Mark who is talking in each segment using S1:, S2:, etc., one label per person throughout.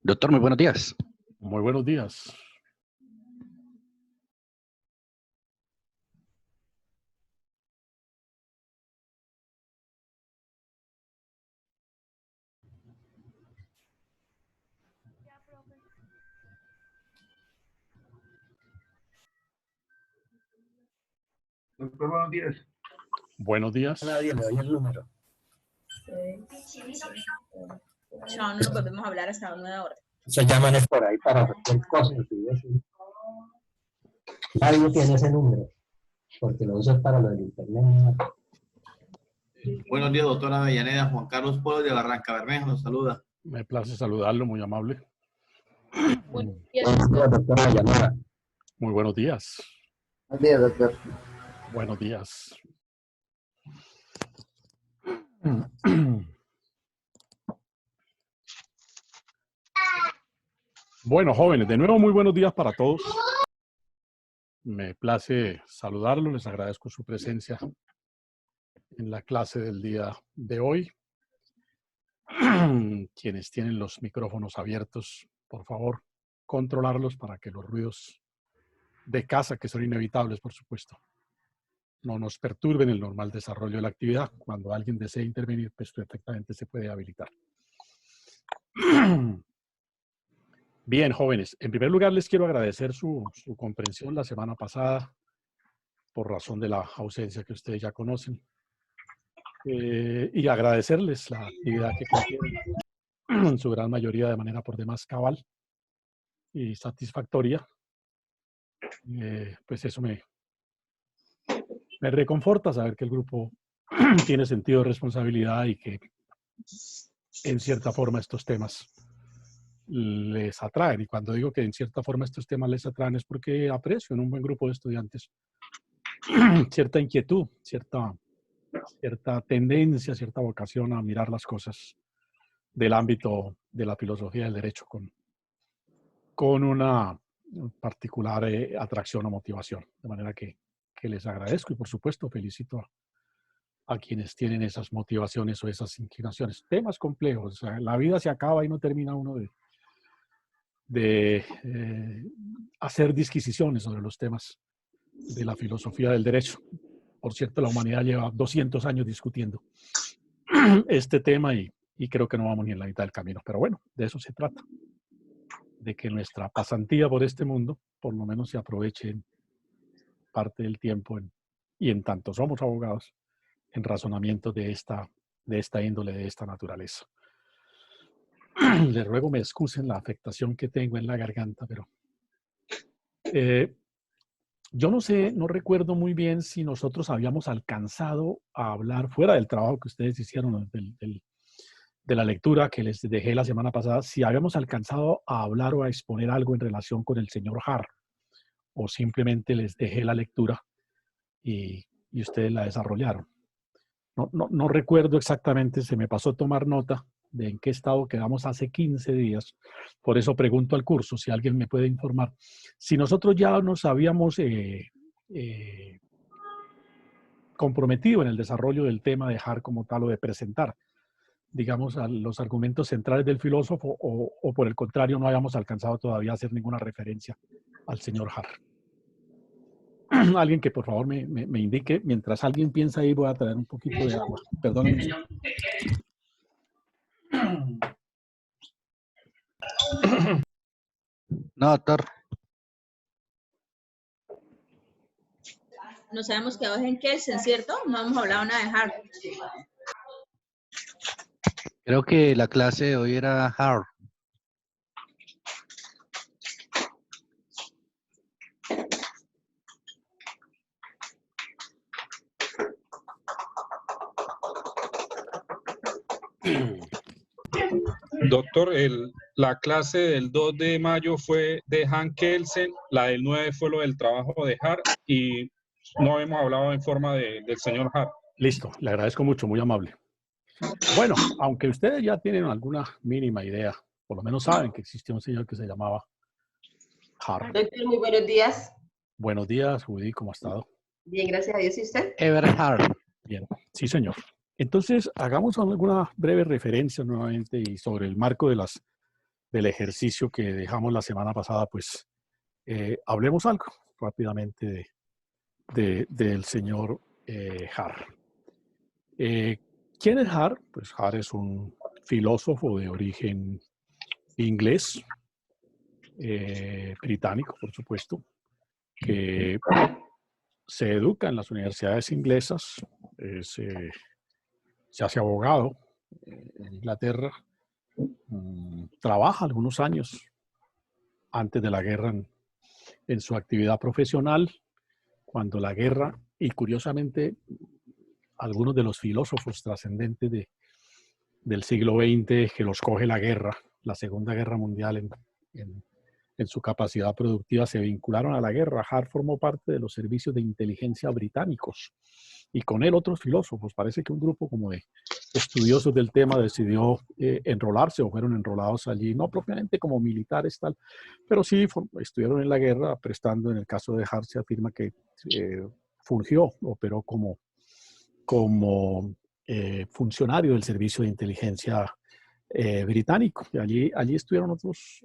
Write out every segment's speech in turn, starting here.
S1: Doctor, muy buenos días.
S2: Muy buenos días.
S3: Doctor, buenos días.
S2: Buenos días.
S4: Nadie le doy el número.
S5: No nos volvemos a hablar hasta una hora.
S4: Se llaman es por ahí para hacer cosas. Y eso. Nadie tiene ese número, porque lo usan para lo del internet.
S3: Buenos días, doctora Avellaneda. Juan Carlos Polo de Barranca Bermeja nos saluda.
S2: Me place saludarlo, muy amable.
S5: Buenos
S4: Buenos
S5: días,
S4: días, doctora Avellaneda.
S2: Muy buenos días.
S4: Buenos días, doctor.
S2: Buenos días. Bueno, jóvenes, de nuevo muy buenos días para todos. Me place saludarlos, les agradezco su presencia en la clase del día de hoy. Quienes tienen los micrófonos abiertos, por favor, controlarlos para que los ruidos de casa, que son inevitables, por supuesto, no nos perturben el normal desarrollo de la actividad. Cuando alguien desee intervenir, pues perfectamente se puede habilitar. Bien, jóvenes, en primer lugar les quiero agradecer su comprensión la semana pasada por razón de la ausencia que ustedes ya conocen y agradecerles la actividad que cumplieron en su gran mayoría de manera por demás cabal y satisfactoria. Pues eso me reconforta saber que el grupo tiene sentido de responsabilidad y que en cierta forma estos temas les atraen. Y cuando digo que en cierta forma estos temas les atraen es porque aprecio en un buen grupo de estudiantes cierta inquietud, cierta tendencia, cierta vocación a mirar las cosas del ámbito de la filosofía del derecho con una particular atracción o motivación. De manera que les agradezco y por supuesto felicito a quienes tienen esas motivaciones o esas inclinaciones. Temas complejos. O sea, la vida se acaba y no termina uno de hacer disquisiciones sobre los temas de la filosofía del derecho. Por cierto, la humanidad lleva 200 años discutiendo este tema y creo que no vamos ni en la mitad del camino. Pero bueno, de eso se trata. De que nuestra pasantía por este mundo, por lo menos se aproveche en parte del tiempo y en tanto somos abogados, en razonamientos de esta índole, de esta naturaleza. Les ruego me excusen la afectación que tengo en la garganta, pero yo no sé, no recuerdo muy bien si nosotros habíamos alcanzado a hablar fuera del trabajo que ustedes hicieron, de la lectura que les dejé la semana pasada, si habíamos alcanzado a hablar o a exponer algo en relación con el señor Har, o simplemente les dejé la lectura y ustedes la desarrollaron. No recuerdo exactamente, se me pasó a tomar nota de en qué estado quedamos hace 15 días. Por eso pregunto al curso, si alguien me puede informar. Si nosotros ya nos habíamos comprometido en el desarrollo del tema de Har como tal o de presentar, digamos, a los argumentos centrales del filósofo o por el contrario no habíamos alcanzado todavía a hacer ninguna referencia al señor Har. Alguien que por favor me indique, mientras alguien piensa ahí voy a traer un poquito de agua. Perdónenme.
S1: No, doctor.
S5: nos habíamos quedado en Kelsen, ¿cierto? No hemos hablado nada de Harvard.
S1: Creo que la clase de hoy era hard.
S6: Doctor, la clase del 2 de mayo fue de Hans Kelsen, la del 9 fue lo del trabajo de Hart y no hemos hablado en forma del señor Hart.
S2: Listo, le agradezco mucho, muy amable. Bueno, aunque ustedes ya tienen alguna mínima idea, por lo menos saben que existía un señor que se llamaba Hart.
S7: Doctor, muy buenos días.
S2: Buenos días, Judy, ¿cómo ha estado?
S7: Bien, gracias a Dios. ¿Y usted?
S1: Everhard.
S2: Bien, sí, señor. Entonces, hagamos alguna breve referencia nuevamente y sobre el marco del ejercicio que dejamos la semana pasada, pues hablemos algo rápidamente del señor Har. ¿Quién es Har? Pues Har es un filósofo de origen inglés, británico, por supuesto, que se educa en las universidades inglesas, se hace abogado en Inglaterra, trabaja algunos años antes de la guerra en su actividad profesional, cuando la guerra, y curiosamente algunos de los filósofos trascendentes del siglo XX que los coge la guerra, la Segunda Guerra Mundial en su capacidad productiva, se vincularon a la guerra. Har formó parte de los servicios de inteligencia británicos y con él otros filósofos. Parece que un grupo como de estudiosos del tema decidió enrolarse o fueron enrolados allí, no propiamente como militares tal, pero sí estuvieron en la guerra, prestando, en el caso de Har se afirma que operó como funcionario del servicio de inteligencia británico. Y allí estuvieron otros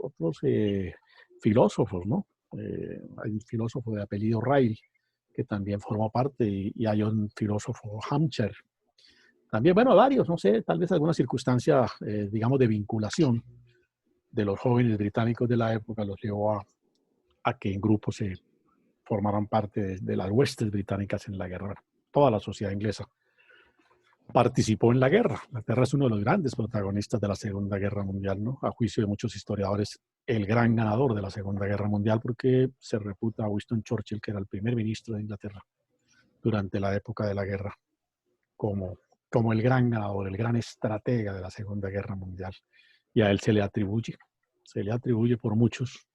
S2: filósofos, ¿no? Hay un filósofo de apellido Ryle que también formó parte y hay un filósofo Hampshire. También, bueno, varios, no sé, tal vez alguna circunstancia, digamos, de vinculación de los jóvenes británicos de la época los llevó a que en grupos se formaran parte de las huestes británicas en la guerra. Toda la sociedad inglesa participó en la guerra. Inglaterra es uno de los grandes protagonistas de la Segunda Guerra Mundial, ¿no? A juicio de muchos historiadores, el gran ganador de la Segunda Guerra Mundial, porque se reputa a Winston Churchill, que era el primer ministro de Inglaterra durante la época de la guerra, como el gran ganador, el gran estratega de la Segunda Guerra Mundial. Y a él se le atribuye por muchos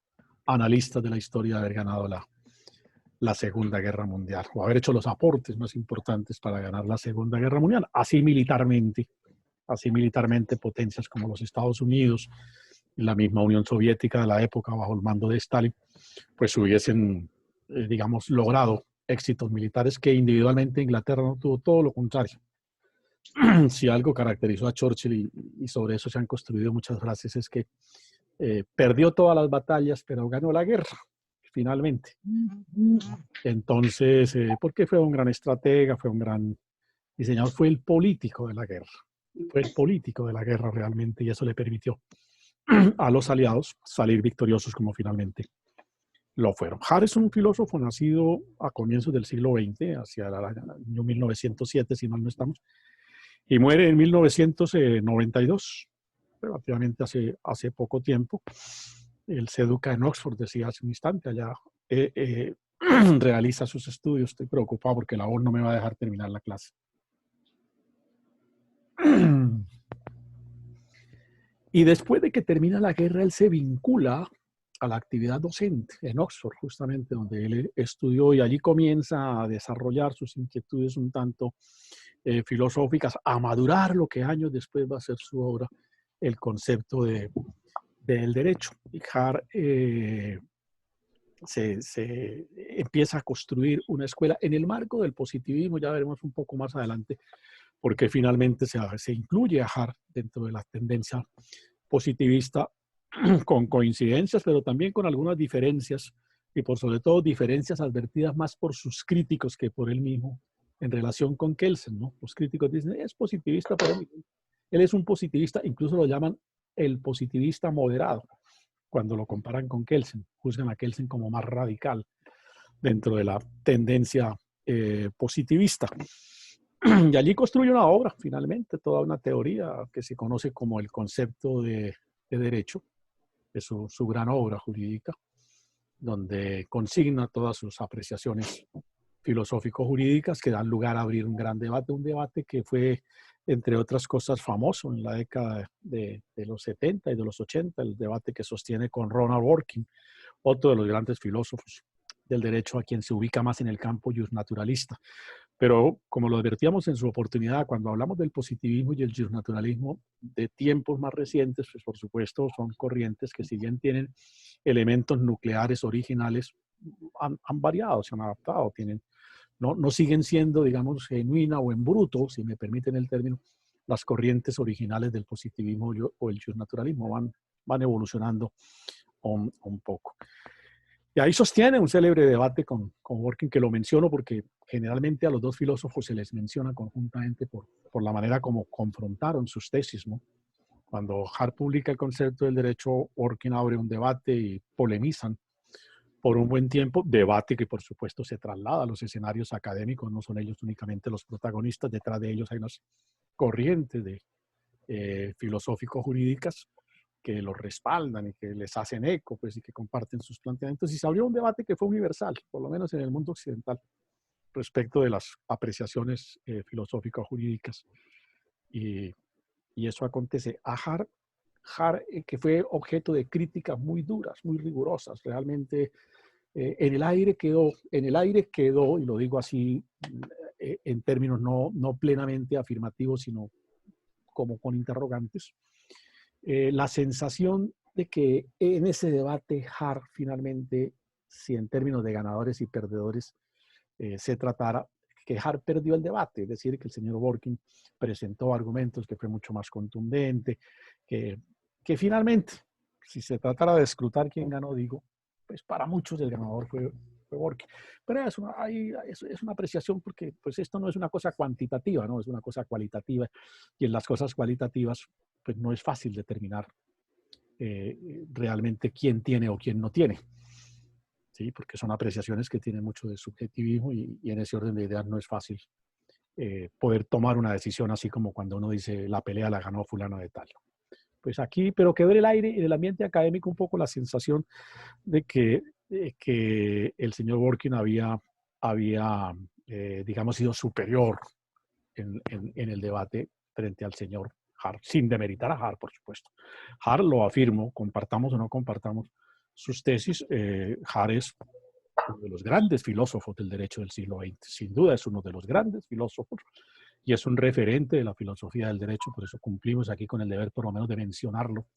S2: analistas de la historia haber ganado la Segunda Guerra Mundial, o haber hecho los aportes más importantes para ganar la Segunda Guerra Mundial. Así militarmente potencias como los Estados Unidos y la misma Unión Soviética de la época bajo el mando de Stalin, pues hubiesen, digamos, logrado éxitos militares que individualmente Inglaterra no tuvo, todo lo contrario. Si algo caracterizó a Churchill, y sobre eso se han construido muchas frases, es que perdió todas las batallas, pero ganó la guerra, finalmente. Entonces, porque fue un gran estratega, fue un gran diseñador, fue el político de la guerra. Fue el político de la guerra realmente, y eso le permitió a los aliados salir victoriosos como finalmente lo fueron. Har es un filósofo nacido a comienzos del siglo XX, hacia el año 1907, si mal no estamos, y muere en 1992, relativamente hace poco tiempo. Él se educa en Oxford, decía hace un instante, allá realiza sus estudios. Estoy preocupado porque la voz no me va a dejar terminar la clase. Y después de que termina la guerra, él se vincula a la actividad docente en Oxford, justamente donde él estudió, y allí comienza a desarrollar sus inquietudes un tanto filosóficas, a madurar lo que años después va a ser su obra, el concepto del derecho. Y Har se empieza a construir una escuela en el marco del positivismo, ya veremos un poco más adelante, porque finalmente se incluye a Har dentro de la tendencia positivista, con coincidencias, pero también con algunas diferencias, y por sobre todo diferencias advertidas más por sus críticos que por él mismo, en relación con Kelsen, ¿no? Los críticos dicen, es positivista, pero él es un positivista, incluso lo llaman el positivista moderado, cuando lo comparan con Kelsen. Juzgan a Kelsen como más radical dentro de la tendencia positivista. Y allí construye una obra, finalmente, toda una teoría que se conoce como el concepto de derecho. Es su gran obra jurídica, donde consigna todas sus apreciaciones filosófico-jurídicas que dan lugar a abrir un gran debate, un debate que fue, entre otras cosas, famoso en la década de los 70 y de los 80, el debate que sostiene con Ronald Dworkin, otro de los grandes filósofos del derecho, a quien se ubica más en el campo justnaturalista. Pero, como lo advertíamos en su oportunidad, cuando hablamos del positivismo y el justnaturalismo de tiempos más recientes, pues por supuesto son corrientes que, si bien tienen elementos nucleares originales, han variado, se han adaptado, tienen no siguen siendo, digamos, genuina o en bruto, si me permiten el término, las corrientes originales del positivismo o el justnaturalismo, van evolucionando un poco. Y ahí sostiene un célebre debate con Dworkin, que lo menciono porque generalmente a los dos filósofos se les menciona conjuntamente por la manera como confrontaron sus tesis, ¿no? Cuando Hart publica el concepto del derecho, Dworkin abre un debate y polemizan por un buen tiempo, debate que por supuesto se traslada a los escenarios académicos, no son ellos únicamente los protagonistas, detrás de ellos hay unas corrientes de filosófico-jurídicas que los respaldan y que les hacen eco, pues, y que comparten sus planteamientos. Y se abrió un debate que fue universal, por lo menos en el mundo occidental, respecto de las apreciaciones filosófico-jurídicas. Y eso acontece. A Hart, que fue objeto de críticas muy duras, muy rigurosas, realmente en el aire quedó, y lo digo así en términos no plenamente afirmativos, sino como con interrogantes, la sensación de que en ese debate Hart finalmente, si en términos de ganadores y perdedores se tratara, que Hart perdió el debate, es decir, que el señor Dworkin presentó argumentos que fue mucho más contundente, que finalmente, si se tratara de escrutar quién ganó, digo, pues para muchos el ganador fue Dworkin. Pero es una apreciación porque pues esto no es una cosa cuantitativa, ¿no? Es una cosa cualitativa, y en las cosas cualitativas pues no es fácil determinar realmente quién tiene o quién no tiene. ¿Sí? Porque son apreciaciones que tienen mucho de subjetivismo y en ese orden de ideas no es fácil poder tomar una decisión así como cuando uno dice la pelea la ganó fulano de tal. Pues aquí, pero quedó en el aire y en el ambiente académico un poco la sensación de que el señor Dworkin había digamos, sido superior en el debate frente al señor Hart, sin demeritar a Hart, por supuesto. Hart, lo afirmo, compartamos o no compartamos sus tesis, Hart es uno de los grandes filósofos del derecho del siglo XX. Sin duda es uno de los grandes filósofos y es un referente de la filosofía del derecho, por eso cumplimos aquí con el deber por lo menos de mencionarlo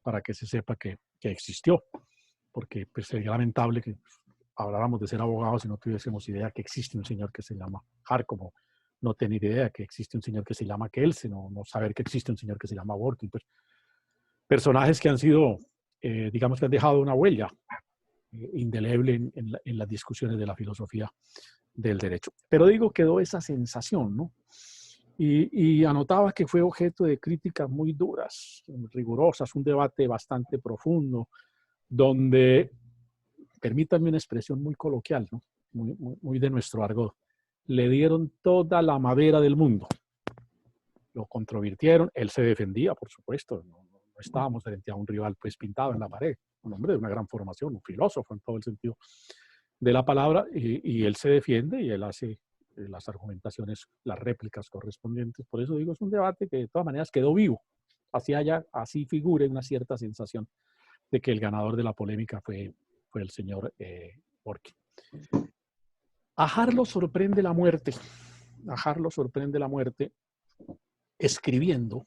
S2: para que se sepa que existió, porque pues, sería lamentable que habláramos de ser abogados y no tuviésemos idea que existe un señor que se llama Hart, como no tener idea que existe un señor que se llama Kelsen, no saber que existe un señor que se llama Dworkin. Pues, personajes que han sido, digamos que han dejado una huella indeleble en las discusiones de la filosofía del derecho. Pero digo, quedó esa sensación, ¿no? Y anotaba que fue objeto de críticas muy duras, rigurosas, un debate bastante profundo, donde, permítanme una expresión muy coloquial, ¿no? Muy de nuestro argot, le dieron toda la madera del mundo. Lo controvirtieron, él se defendía, por supuesto, no estábamos frente a un rival pues pintado en la pared, un hombre de una gran formación, un filósofo en todo el sentido de la palabra, y él se defiende y él hace las argumentaciones, las réplicas correspondientes. Por eso digo, es un debate que de todas maneras quedó vivo. Así figure una cierta sensación de que el ganador de la polémica fue el señor Dworkin. A Hart lo sorprende la muerte. A Hart lo sorprende la muerte escribiendo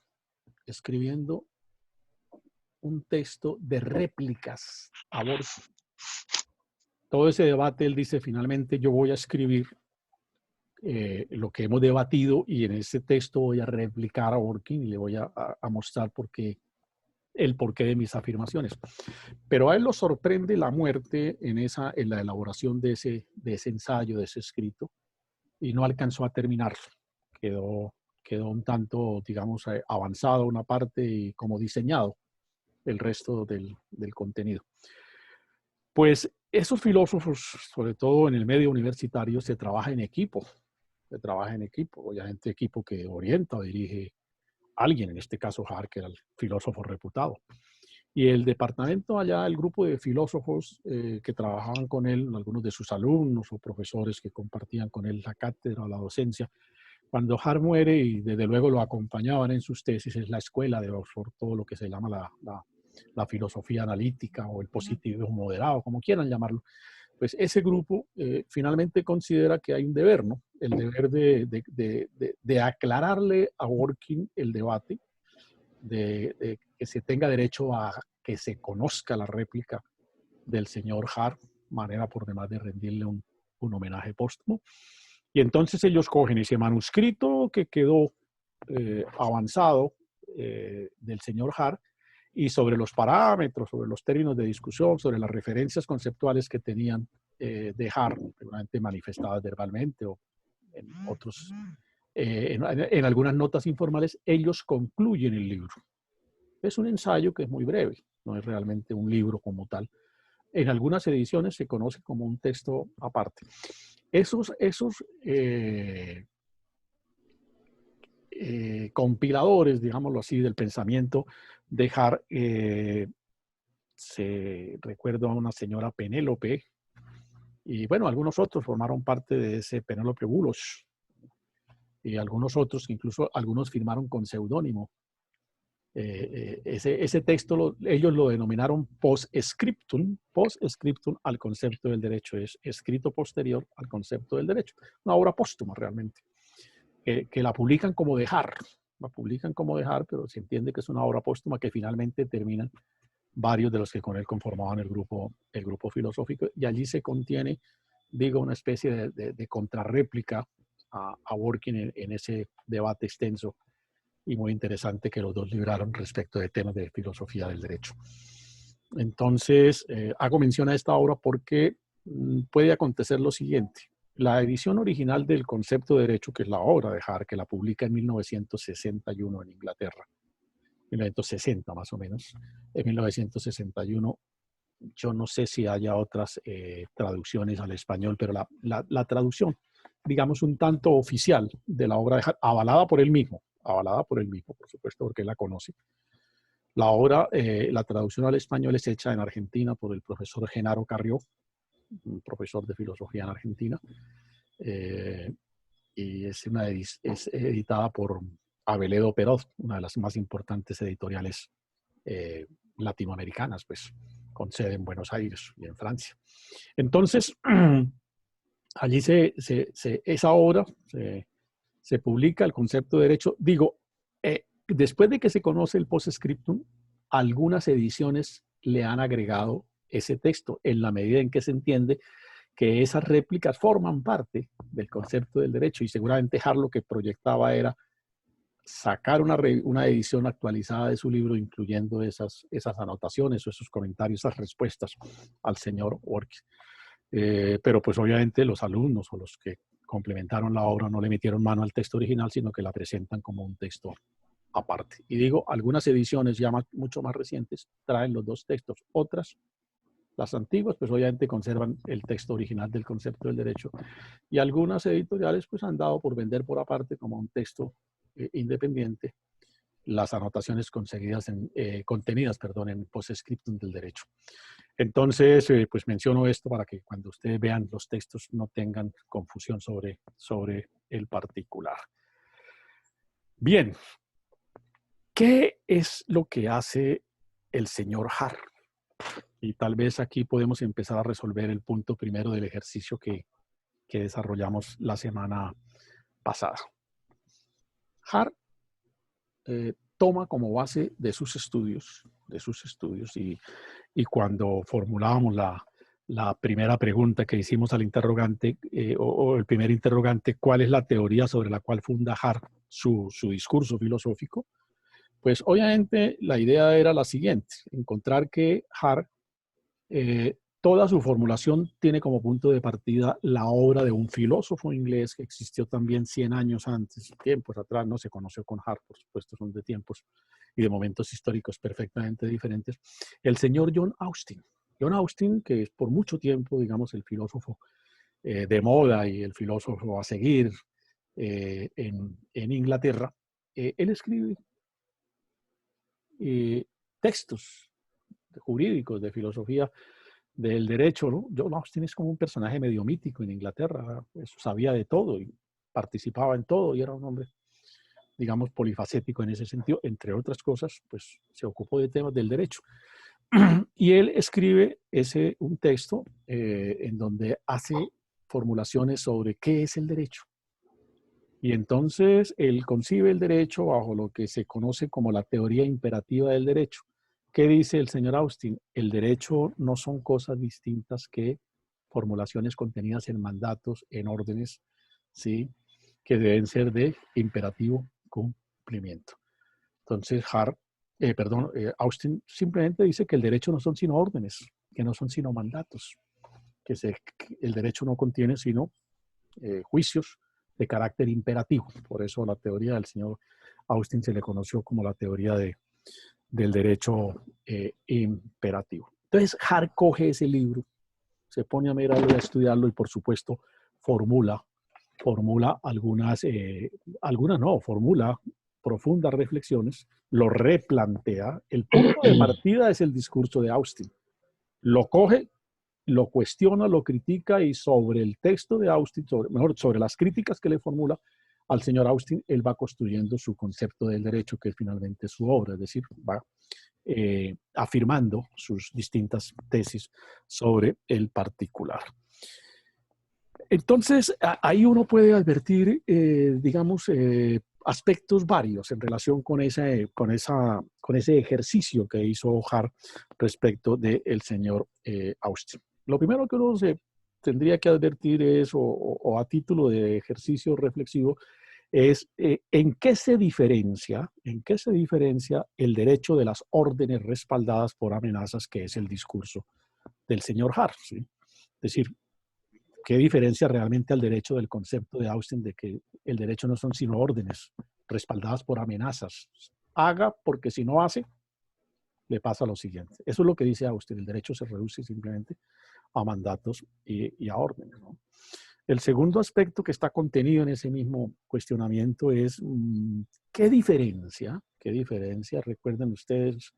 S2: un texto de réplicas a Dworkin. Todo ese debate, él dice, finalmente yo voy a escribir lo que hemos debatido y en ese texto voy a replicar a Dworkin y le voy a mostrar el porqué de mis afirmaciones. Pero a él lo sorprende la muerte en la elaboración de ese ensayo, de ese escrito, y no alcanzó a terminarlo. Quedó un tanto, digamos, avanzado una parte y como diseñado el resto del contenido. Pues esos filósofos, sobre todo en el medio universitario, se trabaja en equipo. Obviamente equipo que orienta o dirige a alguien, en este caso Hart, que era el filósofo reputado. Y el departamento allá, el grupo de filósofos que trabajaban con él, algunos de sus alumnos o profesores que compartían con él la cátedra o la docencia, cuando Hart muere, y desde luego lo acompañaban en sus tesis, es la escuela de Oxford, todo lo que se llama la filosofía analítica o el positivismo moderado, como quieran llamarlo. Pues ese grupo finalmente considera que hay un deber, ¿no? El deber de aclararle a Dworkin el debate, de que se tenga derecho a que se conozca la réplica del señor Hart, manera por demás de rendirle un homenaje póstumo. Y entonces ellos cogen ese manuscrito que quedó avanzado del señor Hart, y sobre los parámetros, sobre los términos de discusión, sobre las referencias conceptuales que tenían de Hart, seguramente manifestadas verbalmente o en otros, en algunas notas informales, ellos concluyen el libro. Es un ensayo que es muy breve, no es realmente un libro como tal. En algunas ediciones se conoce como un texto aparte. Esos compiladores, digámoslo así, del pensamiento de Hart, se recuerda a una señora Penélope, y bueno, algunos otros formaron parte de ese Penélope Bulos, y algunos otros, incluso algunos firmaron con seudónimo. Ese texto ellos lo denominaron post-scriptum al concepto del derecho, es escrito posterior al concepto del derecho, una obra póstuma realmente, que la publican como de Hart, pero se entiende que es una obra póstuma que finalmente terminan varios de los que con él conformaban el grupo filosófico, y allí se contiene, digo, una especie de contrarréplica a Dworkin en ese debate extenso y muy interesante que los dos libraron respecto de temas de filosofía del derecho. Entonces, hago mención a esta obra porque puede acontecer lo siguiente. La edición original del concepto de derecho, que es la obra de Hart, que la publica en 1961 en Inglaterra, 1960 más o menos, en 1961, yo no sé si haya otras traducciones al español, pero la traducción, digamos, un tanto oficial de la obra de Hart, avalada por él mismo, por supuesto, porque él la conoce. La obra, la traducción al español es hecha en Argentina por el profesor Genaro Carrió, un profesor de filosofía en Argentina, y es editada por Aveledo Perot, una de las más importantes editoriales latinoamericanas, pues, con sede en Buenos Aires y en Francia. Entonces, allí esa obra se publica, el concepto de derecho. Digo, después de que se conoce el postscriptum, algunas ediciones le han agregado ese texto en la medida en que se entiende que esas réplicas forman parte del concepto del derecho, y seguramente Hart lo que proyectaba era sacar una edición actualizada de su libro, incluyendo esas anotaciones o esos comentarios, esas respuestas al señor Dworkin. Pero pues obviamente los alumnos o los que complementaron la obra no le metieron mano al texto original, sino que la presentan como un texto aparte. Y digo, algunas ediciones ya mucho más recientes traen los dos textos, otras, las antiguas, pues obviamente conservan el texto original del concepto del derecho, y algunas editoriales pues han dado por vender por aparte como un texto independiente las anotaciones contenidas en postscriptum del derecho. Entonces, pues menciono esto para que cuando ustedes vean los textos no tengan confusión sobre el particular. Bien, ¿qué es lo que hace el señor Hart? Y tal vez aquí podemos empezar a resolver el punto primero del ejercicio que desarrollamos la semana pasada. Hart toma como base de sus estudios, y cuando formulábamos la primera pregunta que hicimos al interrogante, o el primer interrogante, ¿cuál es la teoría sobre la cual funda Hart su discurso filosófico? Pues obviamente la idea era la siguiente: encontrar que Hart, toda su formulación tiene como punto de partida la obra de un filósofo inglés que existió también 100 años antes, tiempos atrás, no se conoció con Hart, por supuesto, son de tiempos y de momentos históricos perfectamente diferentes, el señor John Austin. John Austin, que es por mucho tiempo, digamos, el filósofo de moda y el filósofo a seguir en Inglaterra, él escribe textos jurídicos de filosofía del derecho, ¿no? John Austin es como un personaje medio mítico en Inglaterra, pues, sabía de todo y participaba en todo, y era un hombre, digamos, polifacético en ese sentido. Entre otras cosas, pues se ocupó de temas del derecho. Y él escribe un texto en donde hace formulaciones sobre qué es el derecho. Y entonces él concibe el derecho bajo lo que se conoce como la teoría imperativa del derecho. ¿Qué dice el señor Austin? El derecho no son cosas distintas que formulaciones contenidas en mandatos, en órdenes, ¿sí? Que deben ser de imperativo cumplimiento. Entonces, Austin simplemente dice que el derecho no son sino órdenes, que no son sino mandatos, que el derecho no contiene sino juicios de carácter imperativo. Por eso la teoría del señor Austin se le conoció como la teoría del derecho imperativo. Entonces, Hart coge ese libro, se pone a mirarlo y a estudiarlo y, por supuesto, formula formula profundas reflexiones, lo replantea. El punto de partida es el discurso de Austin. Lo coge, lo cuestiona, lo critica y sobre el texto de Austin, sobre las críticas que le formula al señor Austin, él va construyendo su concepto del derecho, que es finalmente su obra, es decir, va afirmando sus distintas tesis sobre el particular. Entonces, ahí uno puede advertir, aspectos varios en relación con ese ejercicio que hizo Hart respecto del señor Austin. Lo primero que uno se tendría que advertir es, o a título de ejercicio reflexivo, es en qué se diferencia el derecho de las órdenes respaldadas por amenazas, que es el discurso del señor Hart, ¿sí? Es decir, ¿qué diferencia realmente al derecho del concepto de Austin de que el derecho no son sino órdenes respaldadas por amenazas? Haga porque si no hace, le pasa lo siguiente. Eso es lo que dice Austin. El derecho se reduce simplemente a mandatos y a órdenes, ¿no? El segundo aspecto que está contenido en ese mismo cuestionamiento es ¿qué diferencia? Recuerden ustedes,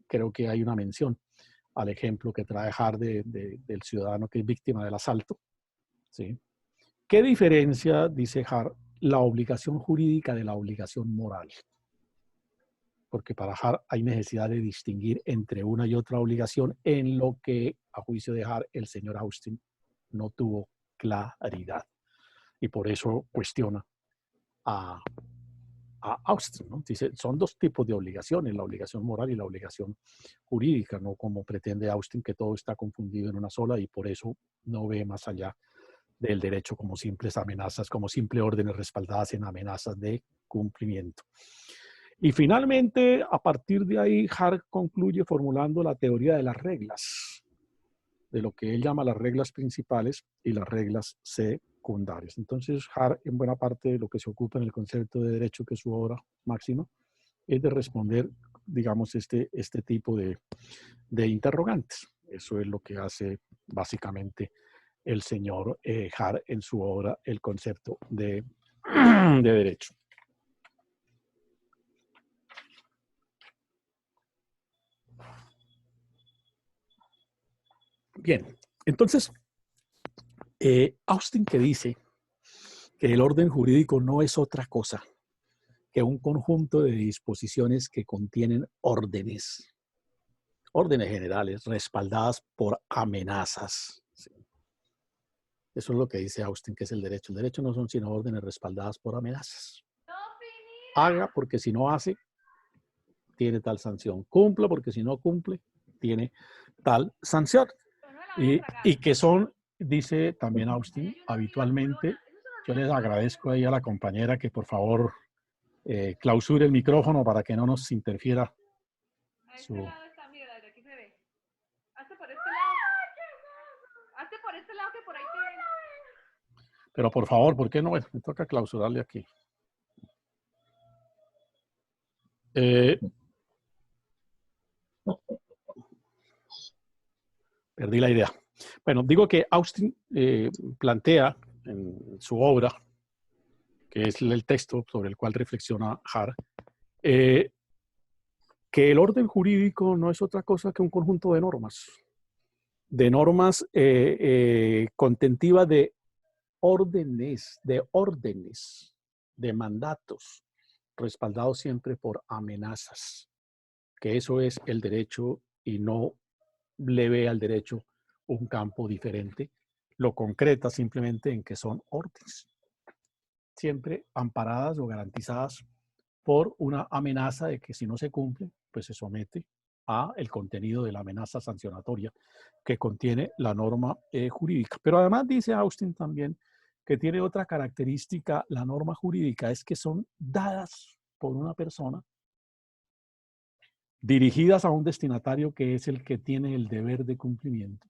S2: creo que hay una mención al ejemplo que trae Hart del ciudadano que es víctima del asalto, ¿sí? ¿Qué diferencia, dice Hart, la obligación jurídica de la obligación moral? Porque para Hart hay necesidad de distinguir entre una y otra obligación, en lo que, a juicio de Hart, el señor Austin no tuvo claridad. Y por eso cuestiona a Austin, ¿no? Dice, son dos tipos de obligaciones, la obligación moral y la obligación jurídica, no como pretende Austin, que todo está confundido en una sola y por eso no ve más allá del derecho como simples amenazas, como simples órdenes respaldadas en amenazas de cumplimiento. Y finalmente, a partir de ahí, Hart concluye formulando la teoría de las reglas, de lo que él llama las reglas principales y las reglas secundarias. Entonces, Hart, en buena parte de lo que se ocupa en el concepto de derecho, que es su obra máxima, es de responder, digamos, este tipo de interrogantes. Eso es lo que hace básicamente el señor Hart en su obra, el concepto de derecho. Bien, entonces, Austin, que dice que el orden jurídico no es otra cosa que un conjunto de disposiciones que contienen órdenes generales respaldadas por amenazas. ¿Sí? Eso es lo que dice Austin, que es el derecho. El derecho no son sino órdenes respaldadas por amenazas. Haga porque si no hace, tiene tal sanción. Cumpla porque si no cumple, tiene tal sanción. Y que son, dice también Austin, habitualmente, yo les agradezco ahí a la compañera que por favor clausure el micrófono para que no nos interfiera su...
S7: Aquí se ve. Hazte por este lado. Hazte por este lado que por ahí te ven.
S2: Pero por favor, ¿por qué no? Bueno, me toca clausurarle aquí. Perdí la idea. Bueno, digo que Austin plantea en su obra, que es el texto sobre el cual reflexiona Hart, que el orden jurídico no es otra cosa que un conjunto de normas contentivas de órdenes, de mandatos, respaldados siempre por amenazas, que eso es el derecho y no le ve al derecho un campo diferente, lo concreta simplemente en que son órdenes, siempre amparadas o garantizadas por una amenaza de que si no se cumple, pues se somete a el contenido de la amenaza sancionatoria que contiene la norma jurídica. Pero además dice Austin también que tiene otra característica la norma jurídica, es que son dadas por una persona, dirigidas a un destinatario que es el que tiene el deber de cumplimiento,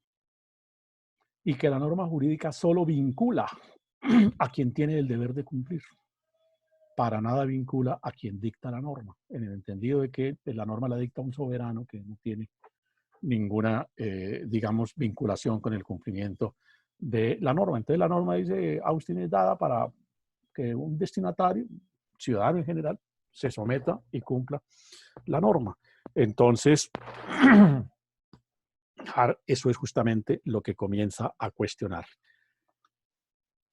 S2: y que la norma jurídica solo vincula a quien tiene el deber de cumplir. Para nada vincula a quien dicta la norma, en el entendido de que la norma la dicta un soberano que no tiene ninguna, digamos, vinculación con el cumplimiento de la norma. Entonces la norma, dice Austin, es dada para que un destinatario, ciudadano en general, se someta y cumpla la norma. Entonces, eso es justamente lo que comienza a cuestionar.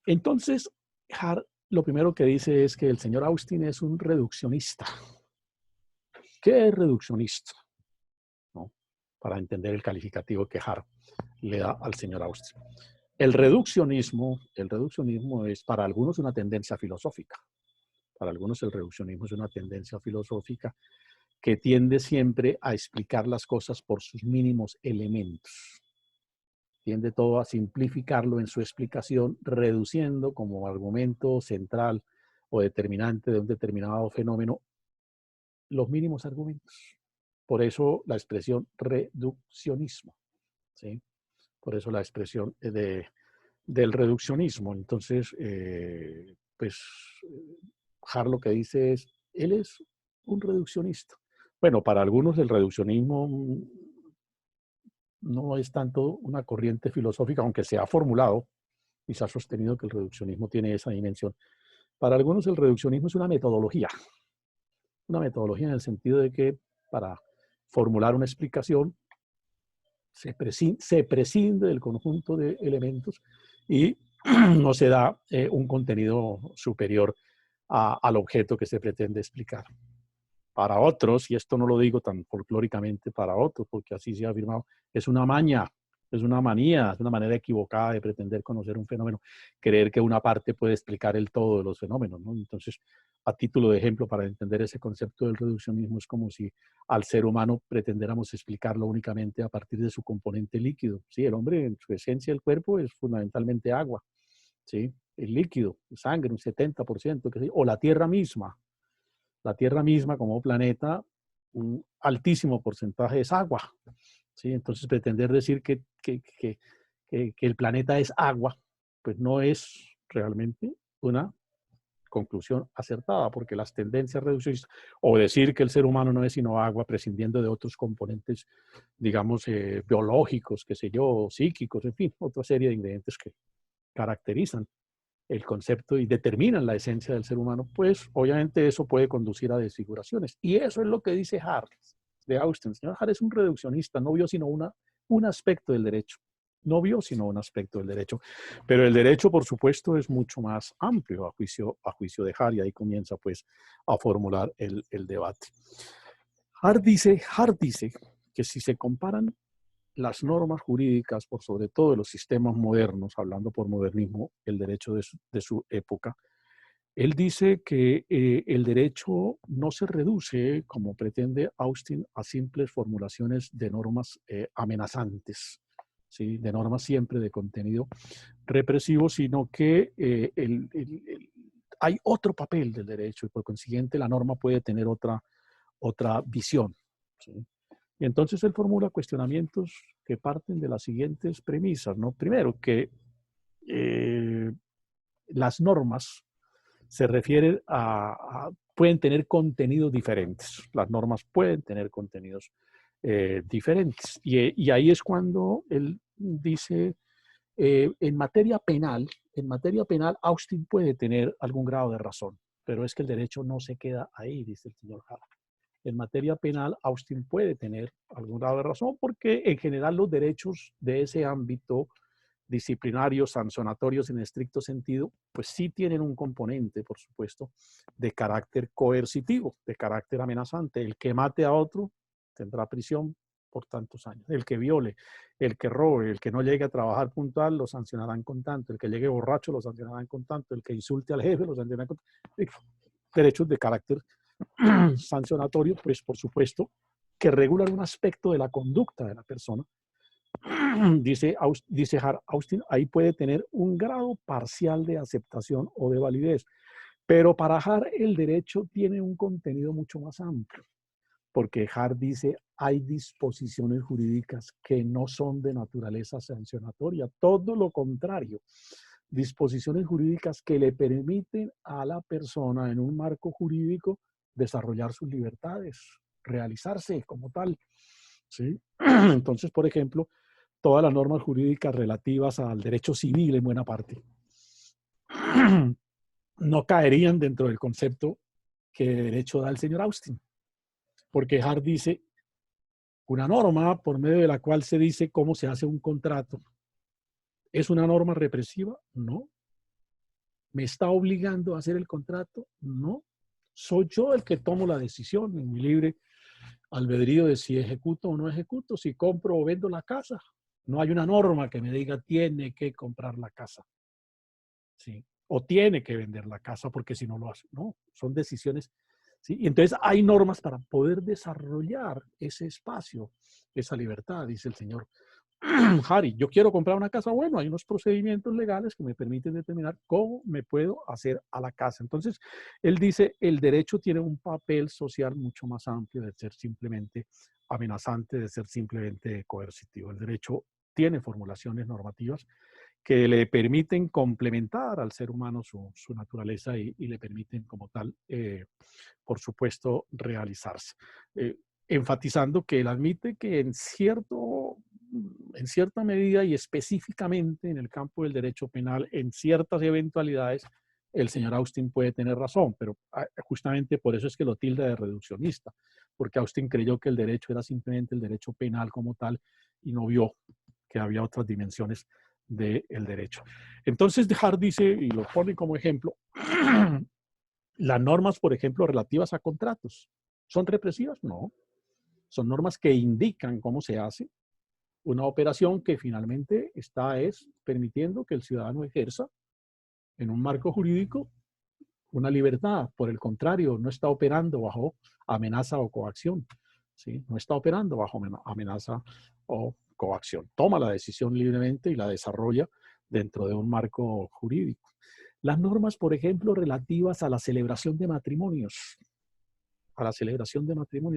S2: Entonces, Hart lo primero que dice es que el señor Austin es un reduccionista. ¿Qué es reduccionista? ¿No? Para entender el calificativo que Hart le da al señor Austin. El reduccionismo es para algunos una tendencia filosófica. Para algunos el reduccionismo es una tendencia filosófica que tiende siempre a explicar las cosas por sus mínimos elementos. Tiende todo a simplificarlo en su explicación, reduciendo como argumento central o determinante de un determinado fenómeno los mínimos argumentos. Por eso la expresión reduccionismo, ¿sí? Por eso la expresión del reduccionismo. Entonces, pues, Hart lo que dice es, él es un reduccionista. Bueno, para algunos el reduccionismo no es tanto una corriente filosófica, aunque se ha formulado y se ha sostenido que el reduccionismo tiene esa dimensión. Para algunos el reduccionismo es una metodología en el sentido de que para formular una explicación se prescinde del conjunto de elementos y no se da un contenido superior al objeto que se pretende explicar. Para otros, y esto no lo digo tan folclóricamente para otros, porque así se ha afirmado, es una maña, es una manía, es una manera equivocada de pretender conocer un fenómeno, creer que una parte puede explicar el todo de los fenómenos, ¿no? Entonces, a título de ejemplo, para entender ese concepto del reduccionismo, es como si al ser humano pretendiéramos explicarlo únicamente a partir de su componente líquido. Sí, el hombre, en su esencia, el cuerpo es fundamentalmente agua, ¿sí? El líquido, sangre, un 70%, o la Tierra misma. La Tierra misma como planeta, un altísimo porcentaje es agua, ¿sí? Entonces pretender decir que el planeta es agua, pues no es realmente una conclusión acertada, porque las tendencias reduccionistas, o decir que el ser humano no es sino agua, prescindiendo de otros componentes, digamos, biológicos, qué sé yo, psíquicos, en fin, otra serie de ingredientes que caracterizan el concepto y determinan la esencia del ser humano, pues obviamente eso puede conducir a desfiguraciones. Y eso es lo que dice Hart de Austin. El señor Hart es un reduccionista, no vio sino un aspecto del derecho. No vio sino un aspecto del derecho. Pero el derecho, por supuesto, es mucho más amplio a juicio de Hart, y ahí comienza pues a formular el debate. Hart dice que si se comparan las normas jurídicas, por sobre todo de los sistemas modernos, hablando por modernismo, el derecho de su época, él dice que el derecho no se reduce, como pretende Austin, a simples formulaciones de normas amenazantes, ¿sí? De normas siempre de contenido represivo, sino que hay otro papel del derecho y por consiguiente la norma puede tener otra visión, ¿sí? Y entonces él formula cuestionamientos que parten de las siguientes premisas, ¿no? Primero, que las normas se refieren pueden tener contenidos diferentes. Las normas pueden tener contenidos diferentes. Y ahí es cuando él dice, en materia penal, Austin puede tener algún grado de razón, pero es que el derecho no se queda ahí, dice el señor Hart. En materia penal, Austin puede tener algún grado de razón porque en general los derechos de ese ámbito disciplinarios, sancionatorios en estricto sentido, pues sí tienen un componente, por supuesto, de carácter coercitivo, de carácter amenazante. El que mate a otro tendrá prisión por tantos años. El que viole, el que robe, el que no llegue a trabajar puntual, lo sancionarán con tanto. El que llegue borracho, lo sancionarán con tanto. El que insulte al jefe, lo sancionarán con tanto. Derechos de carácter sancionatorio, pues por supuesto, que regulan un aspecto de la conducta de la persona, dice Austin, ahí puede tener un grado parcial de aceptación o de validez. Pero para Hart el derecho tiene un contenido mucho más amplio, porque Hart dice hay disposiciones jurídicas que no son de naturaleza sancionatoria, todo lo contrario, disposiciones jurídicas que le permiten a la persona en un marco jurídico desarrollar sus libertades, realizarse como tal, ¿sí? Entonces, por ejemplo, todas las normas jurídicas relativas al derecho civil en buena parte no caerían dentro del concepto que de derecho da el señor Austin. Porque Hart dice, una norma por medio de la cual se dice cómo se hace un contrato, ¿es una norma represiva? No. ¿Me está obligando a hacer el contrato? No. Soy yo el que tomo la decisión en mi libre albedrío de si ejecuto o no ejecuto, si compro o vendo la casa. No hay una norma que me diga tiene que comprar la casa, ¿sí? O tiene que vender la casa porque si no lo hace. No, son decisiones, ¿sí? Y entonces hay normas para poder desarrollar ese espacio, esa libertad, dice el señor Harry. Yo quiero comprar una casa, bueno, hay unos procedimientos legales que me permiten determinar cómo me puedo hacer a la casa. Entonces, él dice, el derecho tiene un papel social mucho más amplio de ser simplemente amenazante, de ser simplemente coercitivo. El derecho tiene formulaciones normativas que le permiten complementar al ser humano su naturaleza y le permiten como tal, por supuesto, realizarse. Enfatizando que él admite que en cierta medida y específicamente en el campo del derecho penal, en ciertas eventualidades, el señor Austin puede tener razón, pero justamente por eso es que lo tilda de reduccionista, porque Austin creyó que el derecho era simplemente el derecho penal como tal y no vio que había otras dimensiones del derecho. Entonces, Hart dice, y lo pone como ejemplo, las normas, por ejemplo, relativas a contratos, ¿son represivas? No. Son normas que indican cómo se hace una operación que finalmente está permitiendo que el ciudadano ejerza en un marco jurídico una libertad. Por el contrario, no está operando bajo amenaza o coacción, ¿sí? No está operando bajo amenaza o coacción. Toma la decisión libremente y la desarrolla dentro de un marco jurídico. Las normas, por ejemplo, relativas a la celebración de matrimonios.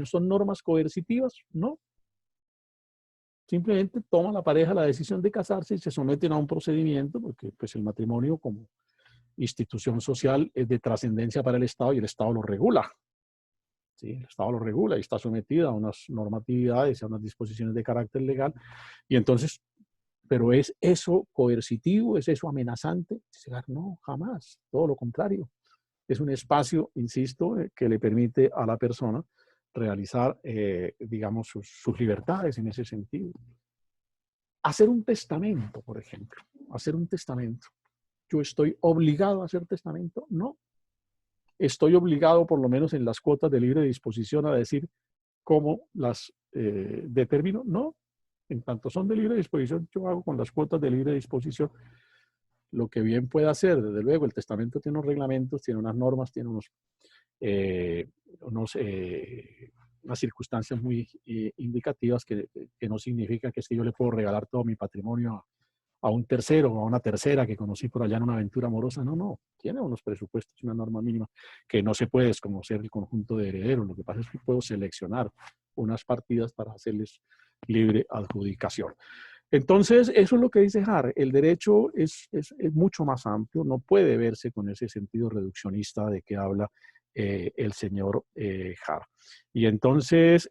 S2: ¿Son normas coercitivas? No. Simplemente toma la pareja la decisión de casarse y se someten a un procedimiento, porque pues, el matrimonio como institución social es de trascendencia para el Estado y el Estado lo regula. ¿Sí? El Estado lo regula y está sometido a unas normatividades, a unas disposiciones de carácter legal. Y entonces, ¿pero es eso coercitivo? ¿Es eso amenazante? No, jamás. Todo lo contrario. Es un espacio, insisto, que le permite a la persona realizar, digamos, sus libertades en ese sentido. Hacer un testamento, por ejemplo. Hacer un testamento. ¿Yo estoy obligado a hacer testamento? No. Estoy obligado, por lo menos en las cuotas de libre disposición, a decir cómo las determino. No. En tanto son de libre disposición, yo hago con las cuotas de libre disposición lo que bien pueda hacer. Desde luego, el testamento tiene unos reglamentos, tiene unas normas, tiene unas circunstancias muy indicativas que no significa que es que yo le puedo regalar todo mi patrimonio a un tercero o a una tercera que conocí por allá en una aventura amorosa. No, no. Tiene unos presupuestos, una norma mínima que no se puede desconocer el conjunto de herederos. Lo que pasa es que puedo seleccionar unas partidas para hacerles libre adjudicación. Entonces, eso es lo que dice Hart. El derecho es mucho más amplio, no puede verse con ese sentido reduccionista de que habla el señor Hart. Y entonces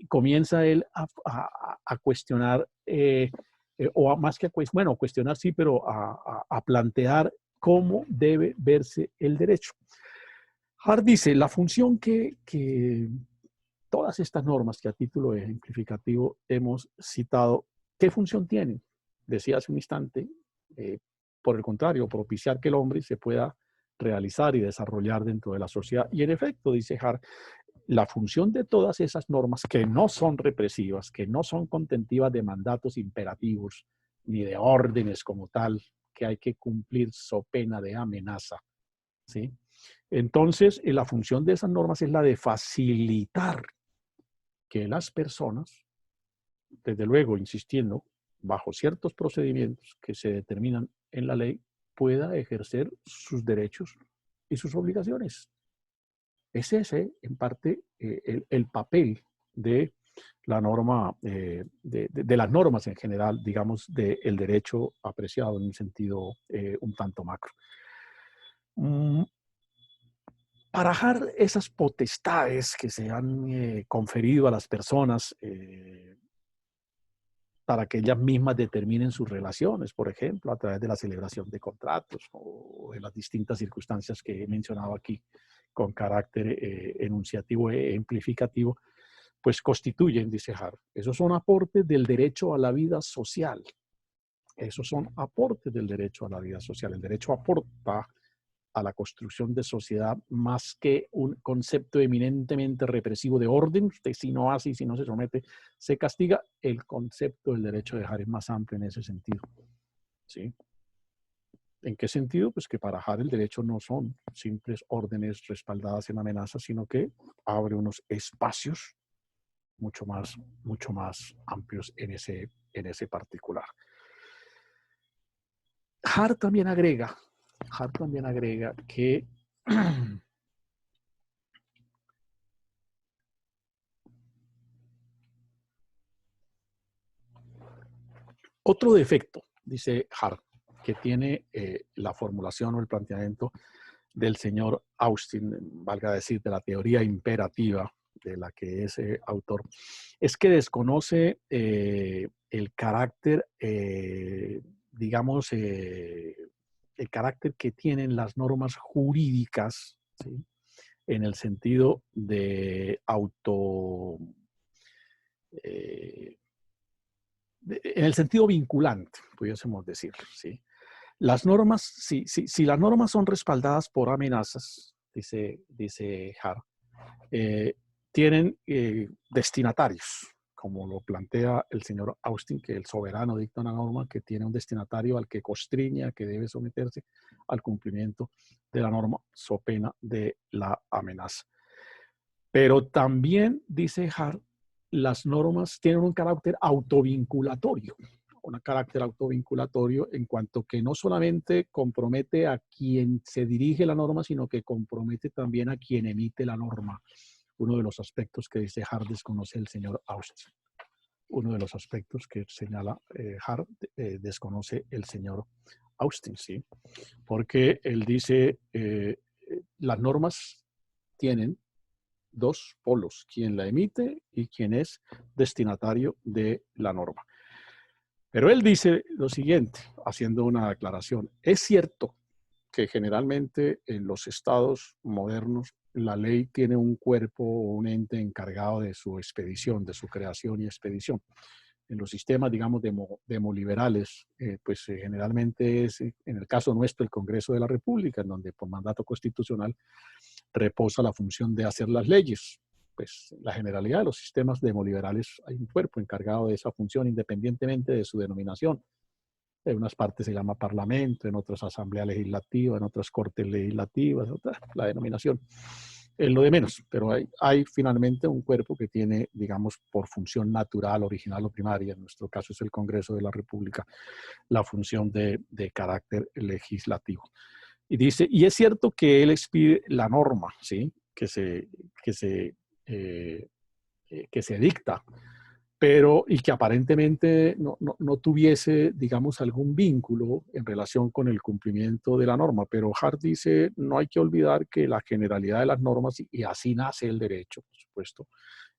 S2: comienza él a cuestionar, o más que a cuestionar sí, pero a plantear cómo debe verse el derecho. Hart dice, la función que todas estas normas que a título ejemplificativo hemos citado, ¿qué función tienen? Decía hace un instante, por el contrario, propiciar que el hombre se pueda realizar y desarrollar dentro de la sociedad. Y en efecto, dice Hart, la función de todas esas normas que no son represivas, que no son contentivas de mandatos imperativos, ni de órdenes como tal, que hay que cumplir so pena de amenaza, ¿sí? Entonces, la función de esas normas es la de facilitar que las personas, desde luego, insistiendo, bajo ciertos procedimientos que se determinan en la ley, pueda ejercer sus derechos y sus obligaciones. Es ese, en parte, el papel de la norma, de las normas en general, digamos, del derecho apreciado en un sentido un tanto macro. Barajar esas potestades que se han conferido a las personas para que ellas mismas determinen sus relaciones, por ejemplo, a través de la celebración de contratos o de las distintas circunstancias que he mencionado aquí con carácter enunciativo e amplificativo, pues constituyen, dice Hart, esos son aportes del derecho a la vida social. Esos son aportes del derecho a la vida social. El derecho aporta a la construcción de sociedad más que un concepto eminentemente represivo de orden. Usted si no hace y si no se somete, se castiga. El concepto del derecho de Hart es más amplio en ese sentido. ¿Sí? ¿En qué sentido? Pues que para Hart el derecho no son simples órdenes respaldadas en amenazas, sino que abre unos espacios mucho más amplios en ese particular. Hart también agrega que otro defecto, dice Hart, que tiene la formulación o el planteamiento del señor Austin, valga decir, de la teoría imperativa de la que es autor, es que desconoce el carácter, digamos, el carácter que tienen las normas jurídicas, ¿sí? En el sentido de en el sentido vinculante, pudiésemos decirlo, ¿sí? Las normas, si las normas son respaldadas por amenazas, dice Hart, tienen destinatarios, como lo plantea el señor Austin, que el soberano dicta una norma que tiene un destinatario al que constriñe, a que debe someterse al cumplimiento de la norma, so pena de la amenaza. Pero también, dice Hart, las normas tienen un carácter autovinculatorio, en cuanto que no solamente compromete a quien se dirige la norma, sino que compromete también a quien emite la norma. Uno de los aspectos que dice Hart desconoce el señor Austin. Uno de los aspectos que señala Hart desconoce el señor Austin, ¿sí? Porque él dice, las normas tienen dos polos, quien la emite y quien es destinatario de la norma. Pero él dice lo siguiente, haciendo una aclaración. Es cierto que generalmente en los estados modernos la ley tiene un cuerpo o un ente encargado de su expedición, de su creación y expedición. En los sistemas, digamos, demoliberales, pues generalmente es, en el caso nuestro, el Congreso de la República, en donde por mandato constitucional reposa la función de hacer las leyes. Pues la generalidad de los sistemas demoliberales hay un cuerpo encargado de esa función independientemente de su denominación. En unas partes se llama parlamento, en otras asamblea legislativa, en otras cortes legislativas, la denominación. Es lo de menos, pero hay finalmente un cuerpo que tiene, digamos, por función natural, original o primaria, en nuestro caso es el Congreso de la República, la función de carácter legislativo. Y dice, y es cierto que él expide la norma, ¿sí? que se dicta, pero y que aparentemente no tuviese, digamos, algún vínculo en relación con el cumplimiento de la norma. Pero Hart dice, no hay que olvidar que la generalidad de las normas, y así nace el derecho, por supuesto,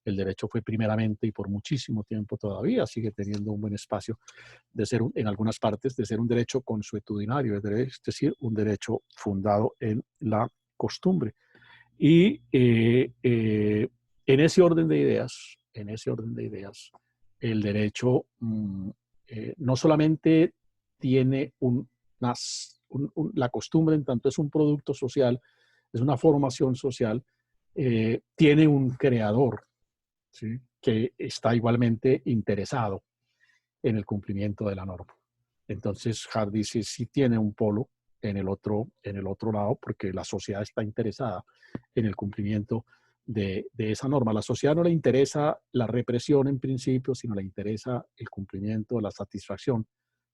S2: el derecho fue primeramente y por muchísimo tiempo todavía, sigue teniendo un buen espacio de ser, en algunas partes, de ser un derecho consuetudinario, es decir, un derecho fundado en la costumbre. Y en ese orden de ideas, el derecho no solamente tiene la costumbre en tanto es un producto social, es una formación social, tiene un creador, ¿sí? Que está igualmente interesado en el cumplimiento de la norma. Entonces, Hart dice, sí tiene un polo en el otro lado, porque la sociedad está interesada en el cumplimiento de esa norma. A la sociedad no le interesa la represión en principio, sino le interesa el cumplimiento, la satisfacción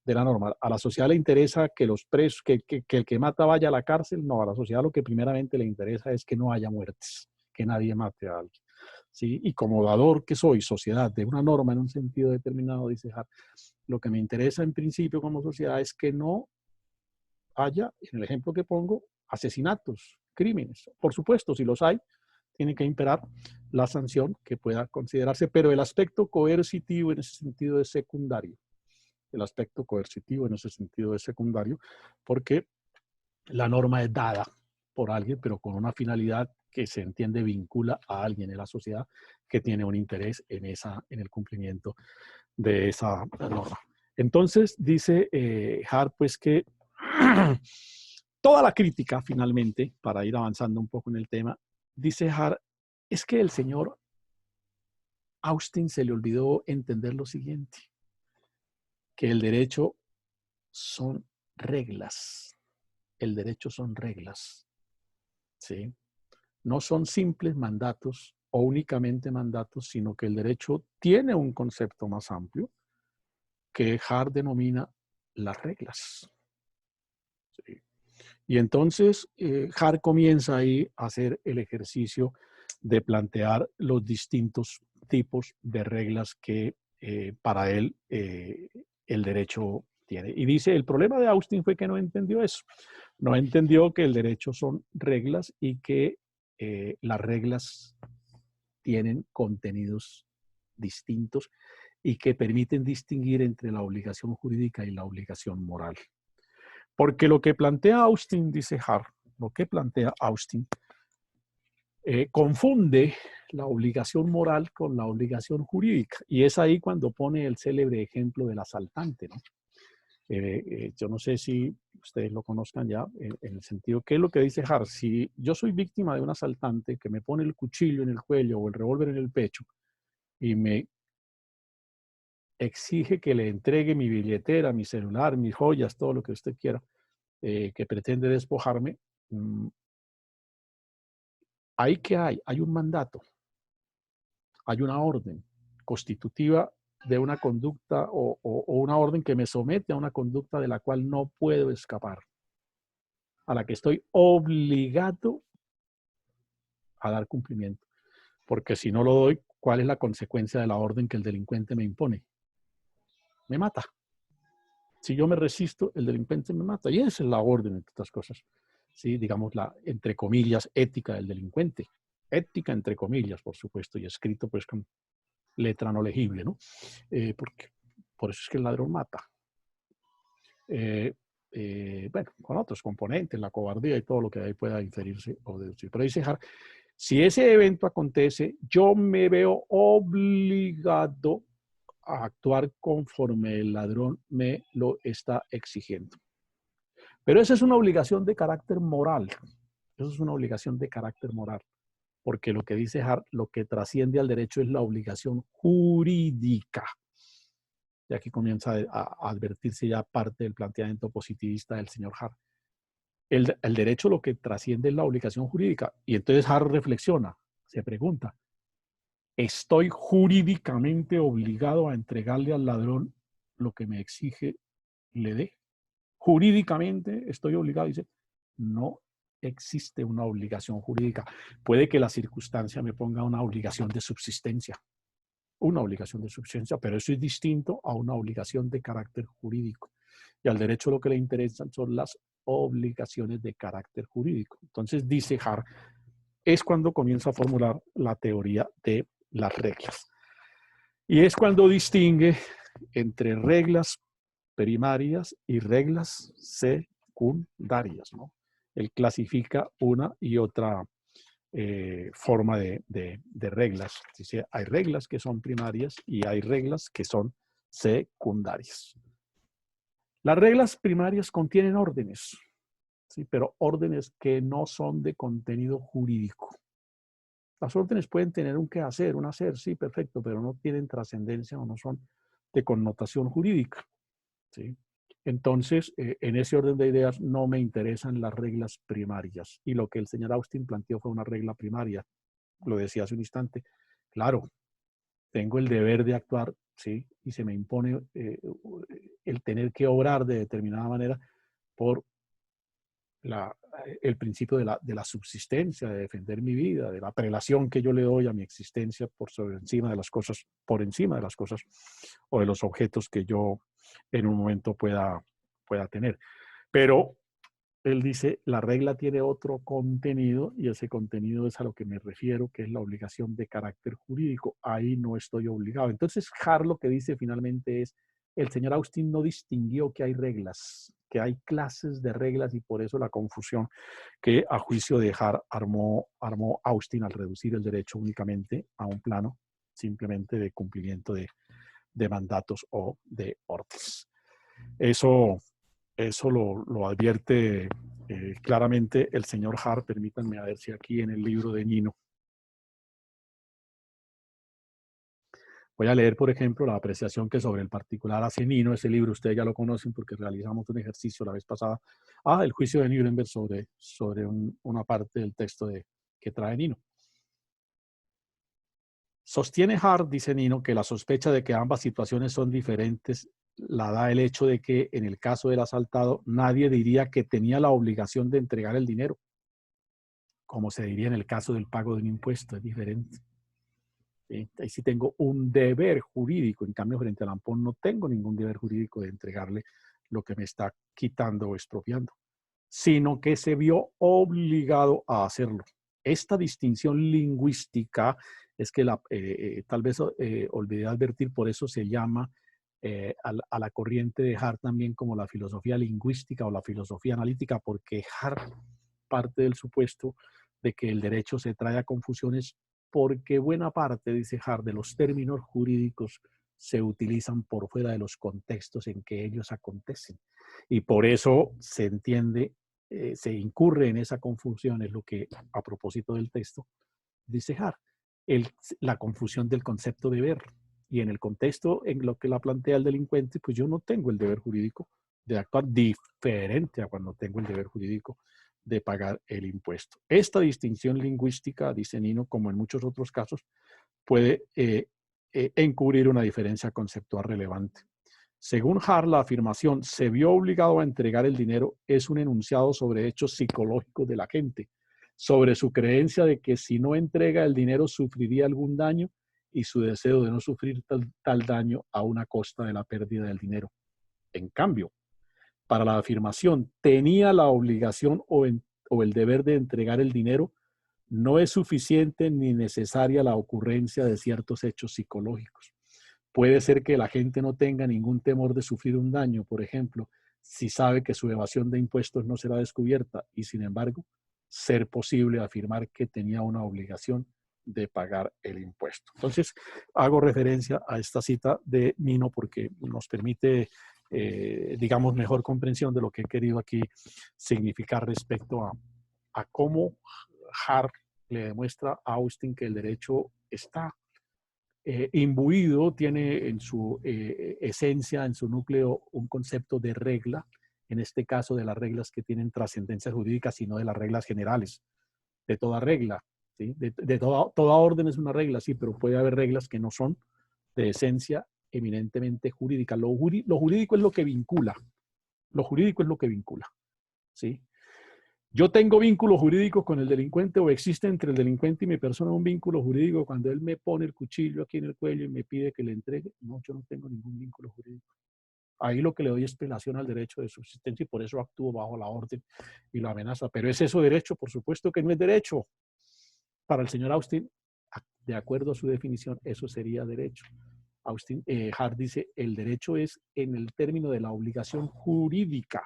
S2: de la norma. A la sociedad le interesa que los presos, que el que mata vaya a la cárcel. No, a la sociedad lo que primeramente le interesa es que no haya muertes, que nadie mate a alguien. ¿Sí? Y como dador que soy, sociedad, de una norma en un sentido determinado, dice Hart, lo que me interesa en principio como sociedad es que no haya, en el ejemplo que pongo, asesinatos, crímenes. Por supuesto, si los hay, tiene que imperar la sanción que pueda considerarse, pero el aspecto coercitivo en ese sentido es secundario. El aspecto coercitivo en ese sentido es secundario porque la norma es dada por alguien, pero con una finalidad que se entiende vincula a alguien en la sociedad que tiene un interés en el cumplimiento de esa norma. Entonces, dice Hart, pues que toda la crítica, finalmente, para ir avanzando un poco en el tema, dice Hart, es que el señor Austin se le olvidó entender lo siguiente, que el derecho son reglas. El derecho son reglas, ¿sí? No son simples mandatos o únicamente mandatos, sino que el derecho tiene un concepto más amplio que Hart denomina las reglas. ¿Sí? Y entonces Hart comienza ahí a hacer el ejercicio de plantear los distintos tipos de reglas que para él el derecho tiene. Y dice, el problema de Austin fue que no entendió eso. No entendió que el derecho son reglas y que las reglas tienen contenidos distintos y que permiten distinguir entre la obligación jurídica y la obligación moral. Porque lo que plantea Austin, dice Hart, lo que plantea Austin, confunde la obligación moral con la obligación jurídica. Y es ahí cuando pone el célebre ejemplo del asaltante, ¿no? Yo no sé si ustedes lo conozcan ya, en el sentido, ¿qué es lo que dice Hart? Si yo soy víctima de un asaltante que me pone el cuchillo en el cuello o el revólver en el pecho y me exige que le entregue mi billetera, mi celular, mis joyas, todo lo que usted quiera, que pretende despojarme, ¿ahí qué hay? Hay un mandato, hay una orden constitutiva de una conducta o una orden que me somete a una conducta de la cual no puedo escapar, a la que estoy obligado a dar cumplimiento. Porque si no lo doy, ¿cuál es la consecuencia de la orden que el delincuente me impone? Me mata. Si yo me resisto, el delincuente me mata. Y esa es la orden, entre otras cosas. ¿Sí? Digamos, la, entre comillas, ética del delincuente. Ética, entre comillas, por supuesto, y escrito pues con letra no legible, ¿no? Porque por eso es que el ladrón mata. Bueno, con otros componentes, la cobardía y todo lo que ahí pueda inferirse o deducir. Pero dice Hart, si ese evento acontece, yo me veo obligado a actuar conforme el ladrón me lo está exigiendo. Pero esa es una obligación de carácter moral. Eso es una obligación de carácter moral. Porque lo que dice Hart, lo que trasciende al derecho es la obligación jurídica. Y aquí comienza a advertirse ya parte del planteamiento positivista del señor Hart. El derecho lo que trasciende es la obligación jurídica. Y entonces Hart reflexiona, se pregunta, ¿estoy jurídicamente obligado a entregarle al ladrón lo que me exige le dé? Jurídicamente estoy obligado. Dice, no existe una obligación jurídica. Puede que la circunstancia me ponga una obligación de subsistencia. Una obligación de subsistencia, pero eso es distinto a una obligación de carácter jurídico. Y al derecho lo que le interesan son las obligaciones de carácter jurídico. Entonces, dice Hart, es cuando comienza a formular la teoría de las reglas. Y es cuando distingue entre reglas primarias y reglas secundarias, ¿no? Él clasifica una y otra forma de reglas. Dice, hay reglas que son primarias y hay reglas que son secundarias. Las reglas primarias contienen órdenes, ¿sí? Pero órdenes que no son de contenido jurídico. Las órdenes pueden tener un quehacer, un hacer, sí, perfecto, pero no tienen trascendencia o no son de connotación jurídica, ¿sí? Entonces, en ese orden de ideas no me interesan las reglas primarias. Y lo que el señor Austin planteó fue una regla primaria. Lo decía hace un instante. Claro, tengo el deber de actuar, ¿sí? Y se me impone el tener que obrar de determinada manera por el principio de la subsistencia, de defender mi vida, de la prelación que yo le doy a mi existencia por sobre encima de las cosas, por encima de las cosas o de los objetos que yo en un momento pueda tener. Pero él dice, la regla tiene otro contenido y ese contenido es a lo que me refiero, que es la obligación de carácter jurídico. Ahí no estoy obligado. Entonces, Hart lo que dice finalmente es, el señor Austin no distinguió que hay reglas, que hay clases de reglas y por eso la confusión que a juicio de Hart armó Austin al reducir el derecho únicamente a un plano simplemente de cumplimiento de mandatos o de órdenes. Eso lo advierte claramente el señor Hart. Permítanme a ver si aquí en el libro de Nino. Voy a leer, por ejemplo, la apreciación que sobre el particular hace Nino. Ese libro ustedes ya lo conocen porque realizamos un ejercicio la vez pasada. El juicio de Nuremberg sobre una parte del texto que trae Nino. Sostiene Hart, dice Nino, que la sospecha de que ambas situaciones son diferentes la da el hecho de que en el caso del asaltado nadie diría que tenía la obligación de entregar el dinero, como se diría en el caso del pago de un impuesto, es diferente. ¿Sí? Ahí sí tengo un deber jurídico, en cambio frente al ampón no tengo ningún deber jurídico de entregarle lo que me está quitando o expropiando, sino que se vio obligado a hacerlo. Esta distinción lingüística es que tal vez olvidé advertir, por eso se llama a la corriente de Hart también como la filosofía lingüística o la filosofía analítica, porque Hart parte del supuesto de que el derecho se trae a confusiones porque buena parte, dice Hart, de los términos jurídicos se utilizan por fuera de los contextos en que ellos acontecen. Y por eso se entiende, se incurre en esa confusión, es lo que, a propósito del texto, dice Hart, la confusión del concepto de deber. Y en el contexto en lo que la plantea el delincuente, pues yo no tengo el deber jurídico de actuar diferente a cuando tengo el deber jurídico de pagar el impuesto. Esta distinción lingüística, dice Nino, como en muchos otros casos, puede encubrir una diferencia conceptual relevante. Según Hart, la afirmación "se vio obligado a entregar el dinero" es un enunciado sobre hechos psicológicos de la gente, sobre su creencia de que si no entrega el dinero sufriría algún daño y su deseo de no sufrir tal daño a una costa de la pérdida del dinero. En cambio, para la afirmación "tenía la obligación o el deber de entregar el dinero", no es suficiente ni necesaria la ocurrencia de ciertos hechos psicológicos. Puede ser que la gente no tenga ningún temor de sufrir un daño, por ejemplo, si sabe que su evasión de impuestos no será descubierta y, sin embargo, ser posible afirmar que tenía una obligación de pagar el impuesto. Entonces, hago referencia a esta cita de Nino porque nos permite, digamos, mejor comprensión de lo que he querido aquí significar respecto a cómo Hart le demuestra a Austin que el derecho está imbuido, tiene en su esencia, en su núcleo, un concepto de regla, en este caso de las reglas que tienen trascendencia jurídica, sino de las reglas generales, de toda regla. ¿Sí? De toda orden es una regla, sí, pero puede haber reglas que no son de esencia eminentemente jurídica. Lo jurídico es lo que vincula. Lo jurídico es lo que vincula. ¿Sí? Yo tengo vínculo jurídico con el delincuente o existe entre el delincuente y mi persona un vínculo jurídico cuando él me pone el cuchillo aquí en el cuello y me pide que le entregue. No, yo no tengo ningún vínculo jurídico. Ahí lo que le doy es apelación al derecho de subsistencia y por eso actúo bajo la orden y la amenaza. Pero ¿es eso derecho? Por supuesto que no es derecho. Para el señor Austin, de acuerdo a su definición, eso sería derecho. Hart dice, el derecho es en el término de la obligación jurídica.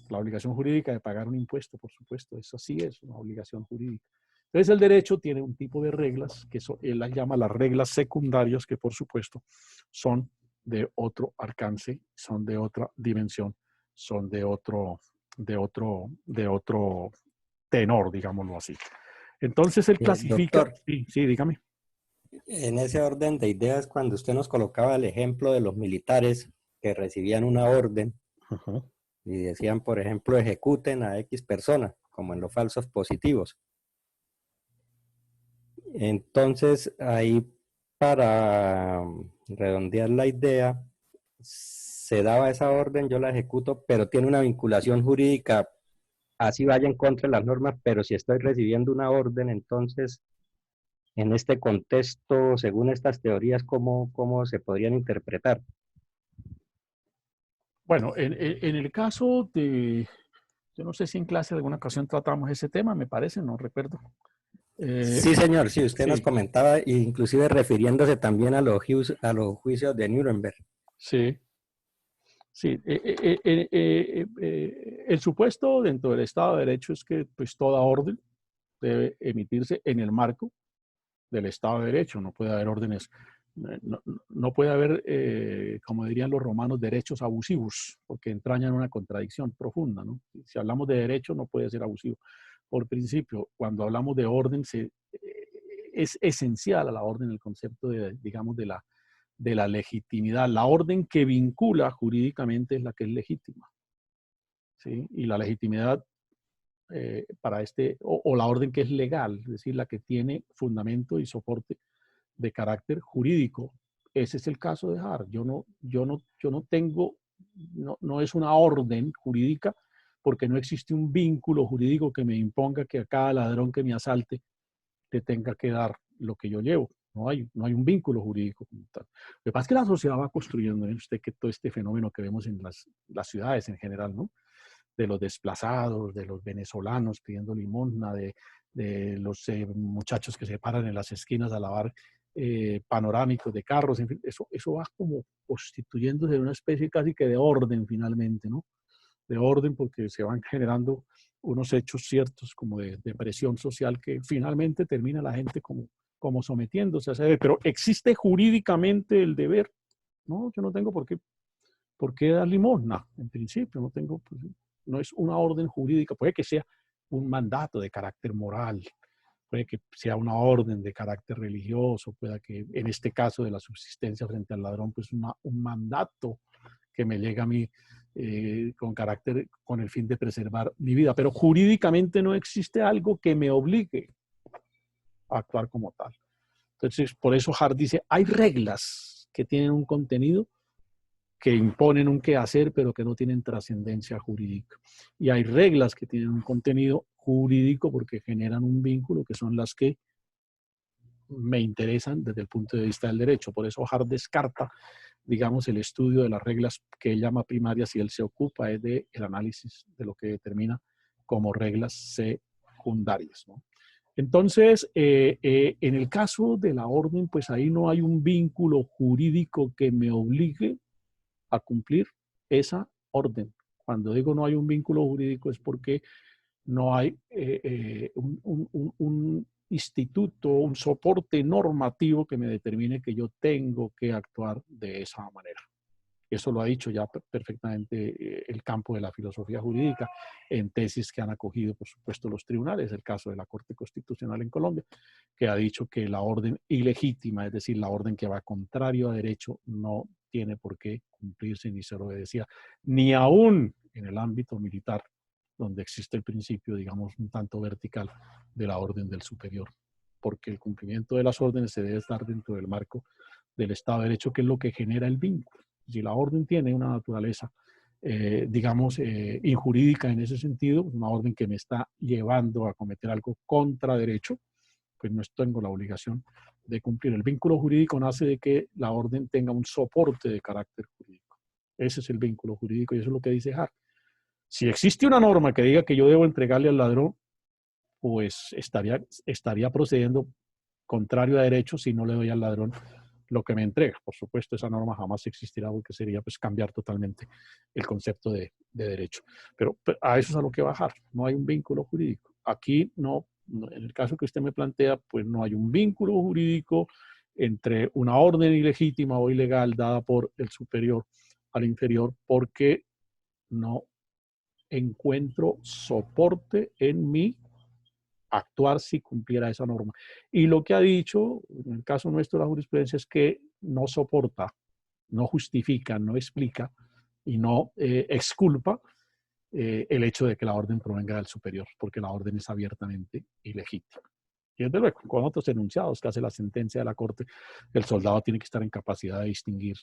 S2: La obligación jurídica de pagar un impuesto, por supuesto, eso sí es una obligación jurídica. Entonces el derecho tiene un tipo de reglas que él las llama las reglas secundarias, que por supuesto son de otro alcance, son de otra dimensión, son de otro tenor, digámoslo así. Entonces él clasifica...
S8: Doctor,
S2: sí, dígame.
S8: en ese orden de ideas, cuando usted nos colocaba el ejemplo de los militares que recibían una orden
S2: Ajá.
S8: y decían, por ejemplo, ejecuten a X persona, como en los falsos positivos. Entonces, ahí para redondear la idea, se daba esa orden, yo la ejecuto, pero tiene una vinculación jurídica, así vaya en contra de las normas, pero si estoy recibiendo una orden, entonces, en este contexto, según estas teorías, ¿cómo se podrían interpretar?
S2: Bueno, en el caso de, yo no sé si en clase de alguna ocasión tratamos ese tema, me parece, no recuerdo.
S8: Sí, señor, sí, usted nos
S2: Sí,
S8: comentaba, inclusive refiriéndose también a a los juicios de Nuremberg.
S2: sí, sí. El supuesto dentro del Estado de Derecho es que pues toda orden debe emitirse en el marco del Estado de Derecho. No puede haber órdenes, no puede haber, como dirían los romanos, derechos abusivos, porque entrañan una contradicción profunda, ¿no? Si hablamos de derecho, no puede ser abusivo. Por principio, cuando hablamos de orden, es esencial a la orden el concepto de, digamos, de la legitimidad. La orden que vincula jurídicamente es la que es legítima, ¿sí? Y la legitimidad para o la orden que es legal, es decir, la que tiene fundamento y soporte de carácter jurídico. Ese es el caso de Hart. Yo no tengo, no es una orden jurídica porque no existe un vínculo jurídico que me imponga que a cada ladrón que me asalte te tenga que dar lo que yo llevo. No hay un vínculo jurídico como tal. Lo que pasa es que la sociedad va construyendo, ¿no? Usted que todo este fenómeno que vemos en las ciudades en general, ¿no? De los desplazados, de los venezolanos pidiendo limosna, de los muchachos que se paran en las esquinas a lavar panorámicos de carros, en fin, eso va como constituyéndose en una especie casi que de orden finalmente, ¿no? De orden porque se van generando unos hechos ciertos como de presión social que finalmente termina la gente como sometiéndose a ese deber. Pero existe jurídicamente el deber, ¿no? Yo no tengo por qué dar limosna, en principio, no tengo, pues, no es una orden jurídica, puede que sea un mandato de carácter moral, puede que sea una orden de carácter religioso, pueda que en este caso de la subsistencia frente al ladrón, pues un mandato que me llega a mí con el fin de preservar mi vida. Pero jurídicamente no existe algo que me obligue a actuar como tal. Entonces, por eso Hart dice, hay reglas que tienen un contenido que imponen un quehacer, pero que no tienen trascendencia jurídica. Y hay reglas que tienen un contenido jurídico porque generan un vínculo, que son las que me interesan desde el punto de vista del derecho. Por eso Hart descarta, digamos, el estudio de las reglas que él llama primarias y él se ocupa es del análisis de lo que determina como reglas secundarias, ¿no? Entonces, en el caso de la orden, pues ahí no hay un vínculo jurídico que me obligue a cumplir esa orden. Cuando digo no hay un vínculo jurídico es porque no hay un instituto, un soporte normativo que me determine que yo tengo que actuar de esa manera. Eso lo ha dicho ya perfectamente el campo de la filosofía jurídica en tesis que han acogido, por supuesto, los tribunales. El caso de la Corte Constitucional en Colombia, que ha dicho que la orden ilegítima, es decir, la orden que va contrario a derecho, no tiene por qué cumplirse ni ser obedecida, ni aún en el ámbito militar, donde existe el principio, digamos, un tanto vertical de la orden del superior, porque el cumplimiento de las órdenes se debe estar dentro del marco del Estado de Derecho, que es lo que genera el vínculo. Si la orden tiene una naturaleza, digamos, injurídica en ese sentido, una orden que me está llevando a cometer algo contra derecho, pues no tengo la obligación de cumplir. El vínculo jurídico nace de que la orden tenga un soporte de carácter jurídico. Ese es el vínculo jurídico y eso es lo que dice Hart. Si existe una norma que diga que yo debo entregarle al ladrón, pues estaría procediendo contrario a derecho si no le doy al ladrón lo que me entrega. Por supuesto, esa norma jamás existirá porque sería pues cambiar totalmente el concepto de derecho. Pero a eso es a lo que bajar. No hay un vínculo jurídico. Aquí no, en el caso que usted me plantea, pues no hay un vínculo jurídico entre una orden ilegítima o ilegal dada por el superior al inferior porque no encuentro soporte en mi actuar si cumpliera esa norma. Y lo que ha dicho, en el caso nuestro de la jurisprudencia, es que no soporta no justifica, no explica y no exculpa el hecho de que la orden provenga del superior, porque la orden es abiertamente ilegítima. Y desde luego, con otros enunciados que hace la sentencia de la Corte, el soldado tiene que estar en capacidad de distinguir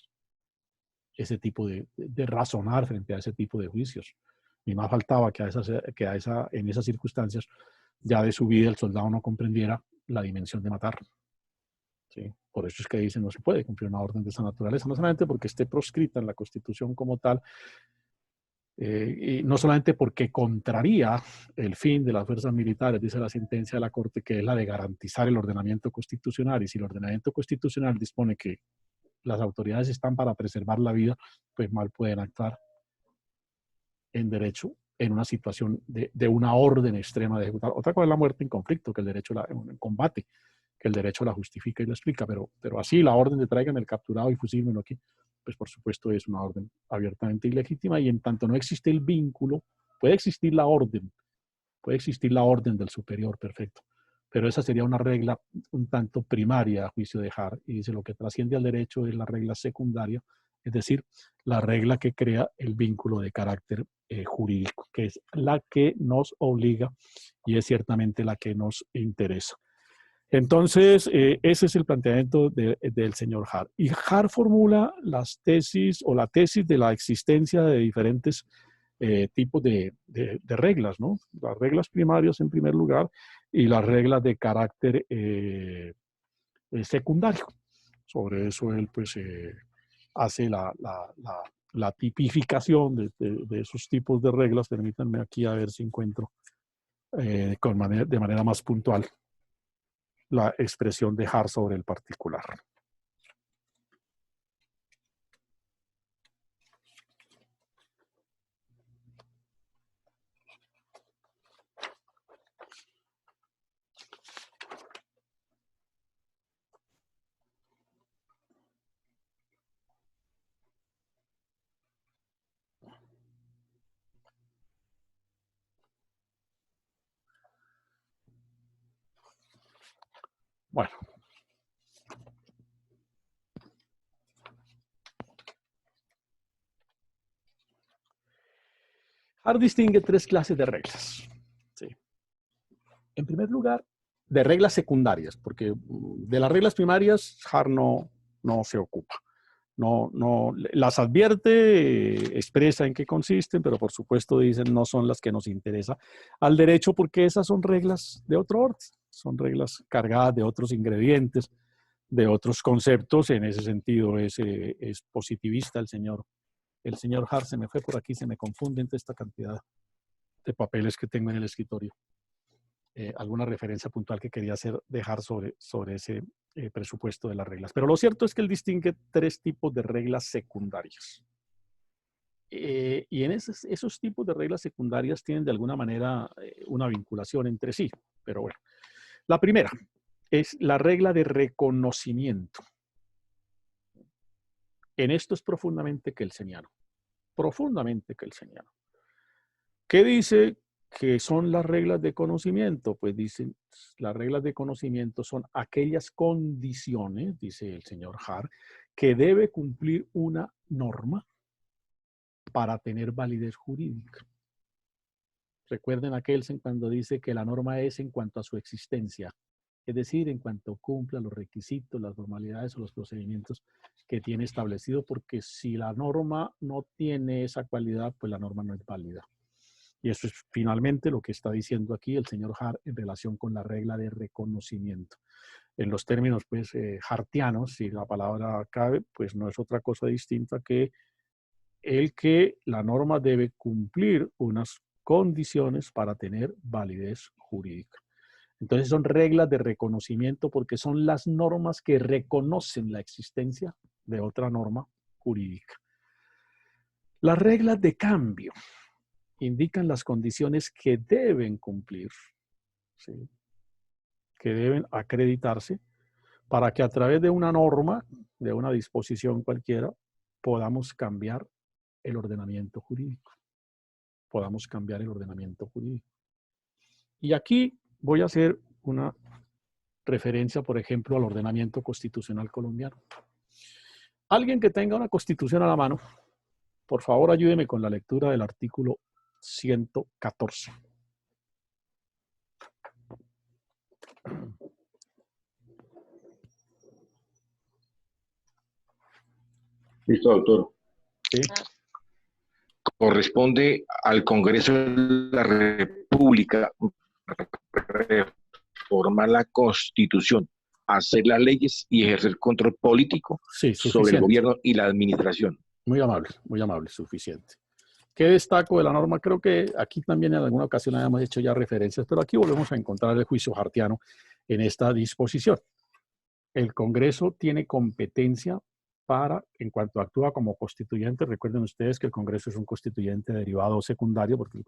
S2: ese tipo de razonar frente a ese tipo de juicios. Ni más faltaba que en esas circunstancias ya de su vida el soldado no comprendiera la dimensión de matar. ¿Sí? Por eso es que dicen no se puede cumplir una orden de esa naturaleza, no solamente porque esté proscrita en la Constitución como tal, y no solamente porque contraría el fin de las fuerzas militares, dice la sentencia de la Corte, que es la de garantizar el ordenamiento constitucional, y si el ordenamiento constitucional dispone que las autoridades están para preservar la vida, pues mal pueden actuar en derecho en una situación de una orden extrema de ejecutar. Otra cosa es la muerte en conflicto, que el derecho en combate, que el derecho la justifica y la explica, pero así la orden de traigan el capturado y fusílmelo aquí, pues por supuesto es una orden abiertamente ilegítima, y en tanto no existe el vínculo, puede existir la orden del superior, perfecto, pero esa sería una regla un tanto primaria a juicio de Hart, y dice lo que trasciende al derecho es la regla secundaria, es decir, la regla que crea el vínculo de carácter jurídico, que es la que nos obliga y es ciertamente la que nos interesa. Entonces, ese es el planteamiento del señor Hart. Y Hart formula las tesis o la tesis de la existencia de diferentes tipos de reglas, ¿no? Las reglas primarias en primer lugar y las reglas de carácter secundario. Sobre eso él pues hace la tipificación de esos tipos de reglas. Permítanme aquí a ver si encuentro de manera más puntual la expresión de Hart sobre el particular. Bueno. Hart distingue tres clases de reglas. ¿Sí? En primer lugar, de reglas secundarias, porque de las reglas primarias Hart no se ocupa. No las advierte, expresa en qué consisten, pero por supuesto dicen no son las que nos interesa al derecho, porque esas son reglas de otro orden, son reglas cargadas de otros ingredientes, de otros conceptos. En ese sentido es positivista el señor Hart. Se me fue por aquí, se me confunde entre esta cantidad de papeles que tengo en el escritorio. Alguna referencia puntual que quería dejar sobre ese presupuesto de las reglas. Pero lo cierto es que él distingue tres tipos de reglas secundarias. Y en esos tipos de reglas secundarias tienen de alguna manera una vinculación entre sí. Pero bueno, la primera es la regla de reconocimiento. En esto es profundamente kelseniano. Profundamente kelseniano. ¿Qué dice que son las reglas de conocimiento? Pues dicen, las reglas de conocimiento son aquellas condiciones, dice el señor Hart, que debe cumplir una norma para tener validez jurídica. Recuerden a Kelsen cuando dice que la norma es en cuanto a su existencia, es decir, en cuanto cumpla los requisitos, las formalidades o los procedimientos que tiene establecido, porque si la norma no tiene esa cualidad, pues la norma no es válida. Y eso es finalmente lo que está diciendo aquí el señor Hart en relación con la regla de reconocimiento. En los términos pues hartianos, si la palabra cabe, pues no es otra cosa distinta que la norma debe cumplir unas condiciones para tener validez jurídica. Entonces son reglas de reconocimiento porque son las normas que reconocen la existencia de otra norma jurídica. Las reglas de cambio indican las condiciones que deben cumplir, ¿sí? Que deben acreditarse para que a través de una norma, de una disposición cualquiera, podamos cambiar el ordenamiento jurídico. Podamos cambiar el ordenamiento jurídico. Y aquí voy a hacer una referencia, por ejemplo, al ordenamiento constitucional colombiano. Alguien que tenga una constitución a la mano, por favor ayúdeme con la lectura del artículo 114.
S9: Listo, doctor.
S2: Sí.
S9: Corresponde al Congreso de la República reformar la Constitución, hacer las leyes y ejercer control político
S2: Sí,
S9: sobre el
S2: suficiente.
S9: gobierno y la administración.
S2: Muy amable, suficiente. ¿Qué destaco de la norma? Creo que aquí también en alguna ocasión habíamos hecho ya referencias, pero aquí volvemos a encontrar el juicio hartiano en esta disposición. El Congreso tiene competencia para, en cuanto actúa como constituyente, recuerden ustedes que el Congreso es un constituyente derivado secundario porque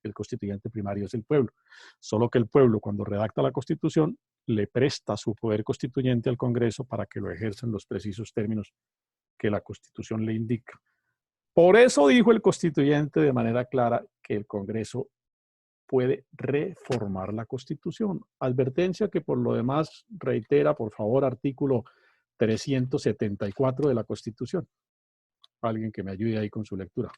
S2: el constituyente primario es el pueblo. Solo que el pueblo, cuando redacta la Constitución, le presta su poder constituyente al Congreso para que lo ejerza en los precisos términos que la Constitución le indica. Por eso dijo el constituyente de manera clara que el Congreso puede reformar la Constitución. Advertencia que por lo demás reitera, por favor, artículo 374 de la Constitución. Alguien que me ayude ahí con su lectura.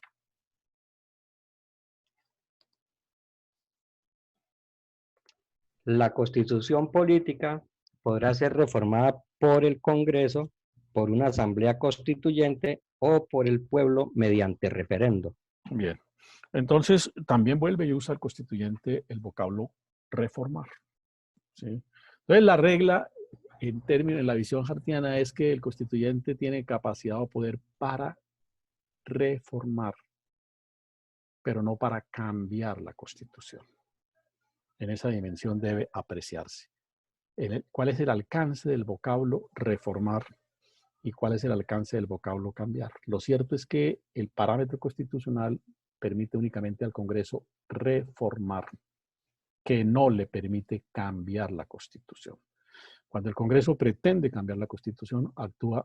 S8: La Constitución política podrá ser reformada por el Congreso, por una asamblea constituyente o por el pueblo mediante referendo.
S2: Bien. Entonces, también vuelve y usa el constituyente el vocablo reformar. ¿Sí? Entonces, la regla en términos de la visión hartiana es que el constituyente tiene capacidad o poder para reformar, pero no para cambiar la Constitución. En esa dimensión debe apreciarse. ¿Cuál es el alcance del vocablo reformar y cuál es el alcance del vocablo cambiar? Lo cierto es que el parámetro constitucional permite únicamente al Congreso reformar, que no le permite cambiar la Constitución. Cuando el Congreso pretende cambiar la Constitución, actúa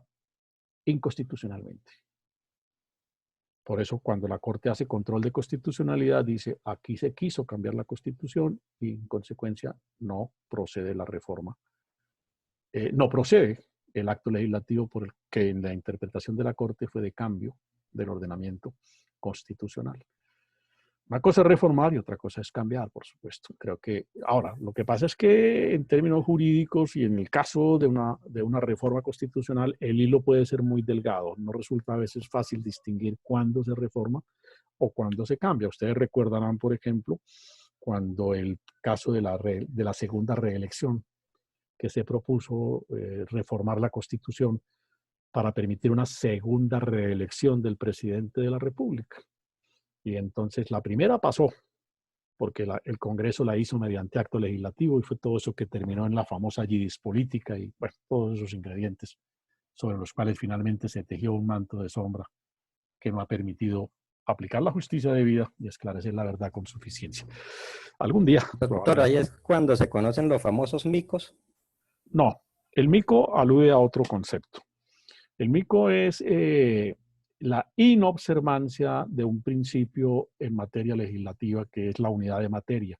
S2: inconstitucionalmente. Por eso, cuando la Corte hace control de constitucionalidad, dice, aquí se quiso cambiar la Constitución y, en consecuencia, no procede la reforma. No procede el acto legislativo por el que en la interpretación de la Corte fue de cambio del ordenamiento constitucional. Una cosa es reformar y otra cosa es cambiar, por supuesto. Creo que, ahora, lo que pasa es que en términos jurídicos y en el caso de una reforma constitucional, el hilo puede ser muy delgado. No resulta a veces fácil distinguir cuándo se reforma o cuándo se cambia. Ustedes recordarán, por ejemplo, cuando el caso de la segunda reelección, que se propuso reformar la Constitución para permitir una segunda reelección del presidente de la República. Y entonces la primera pasó, porque el Congreso la hizo mediante acto legislativo y fue todo eso que terminó en la famosa yidis política y bueno, todos esos ingredientes sobre los cuales finalmente se tejió un manto de sombra que no ha permitido aplicar la justicia debida y esclarecer la verdad con suficiencia. Algún día...
S8: Doctor, ahí es cuando se conocen los famosos micos.
S2: No, el mico alude a otro concepto. El mico es la inobservancia de un principio en materia legislativa que es la unidad de materia.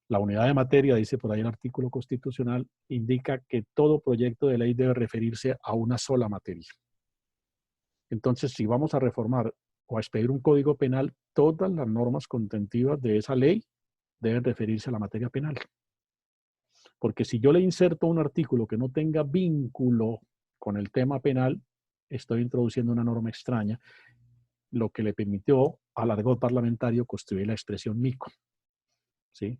S2: La unidad de materia, dice por ahí el artículo constitucional, indica que todo proyecto de ley debe referirse a una sola materia. Entonces, si vamos a reformar o a expedir un código penal, todas las normas contentivas de esa ley deben referirse a la materia penal. Porque si yo le inserto un artículo que no tenga vínculo con el tema penal, estoy introduciendo una norma extraña, lo que le permitió al argot parlamentario construir la expresión mico. ¿Sí?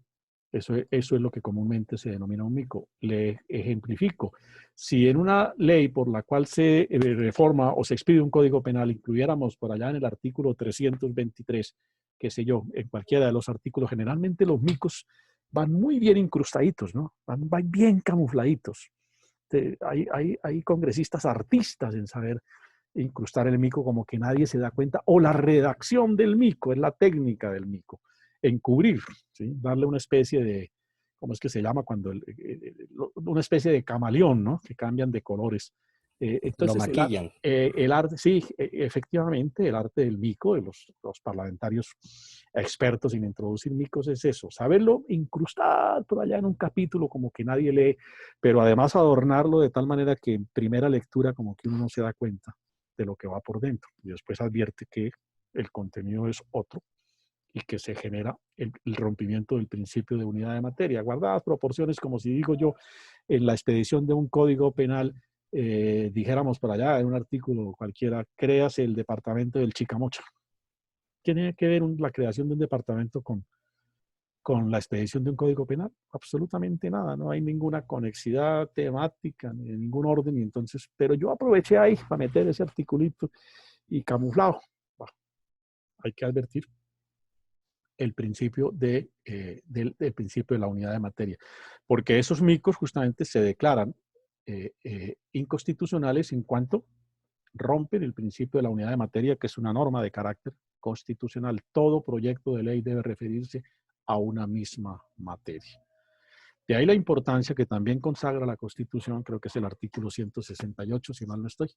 S2: Eso es lo que comúnmente se denomina un mico. Le ejemplifico. Si en una ley por la cual se reforma o se expide un código penal incluyéramos por allá en el artículo 323, qué sé yo, en cualquiera de los artículos, generalmente los micos van muy bien incrustaditos, ¿no? Van bien camufladitos. Hay congresistas artistas en saber incrustar el mico como que nadie se da cuenta, o la redacción del mico, es la técnica del mico, encubrir, ¿sí? Darle una especie de, ¿cómo es que se llama? Cuando una especie de camaleón, ¿no? Que cambian de colores. Entonces,
S8: lo maquillan.
S2: El arte, sí, efectivamente, el arte del mico, de los parlamentarios expertos en introducir micos es eso, saberlo incrustar por allá en un capítulo como que nadie lee, pero además adornarlo de tal manera que en primera lectura como que uno no se da cuenta de lo que va por dentro. Y después advierte que el contenido es otro y que se genera el rompimiento del principio de unidad de materia. Guardadas proporciones, como si digo yo, en la expedición de un código penal, dijéramos por allá en un artículo cualquiera, créase el departamento del Chicamocha. ¿Qué tiene que ver la creación de un departamento con la expedición de un código penal? Absolutamente nada, no hay ninguna conexidad temática, ni de ningún orden, y entonces, pero yo aproveché ahí para meter ese articulito y camuflado. Bueno, hay que advertir el principio del principio de la unidad de materia, porque esos micos justamente se declaran inconstitucionales en cuanto rompen el principio de la unidad de materia, que es una norma de carácter constitucional. Todo proyecto de ley debe referirse a una misma materia. De ahí la importancia que también consagra la Constitución, creo que es el artículo 168, si mal no estoy.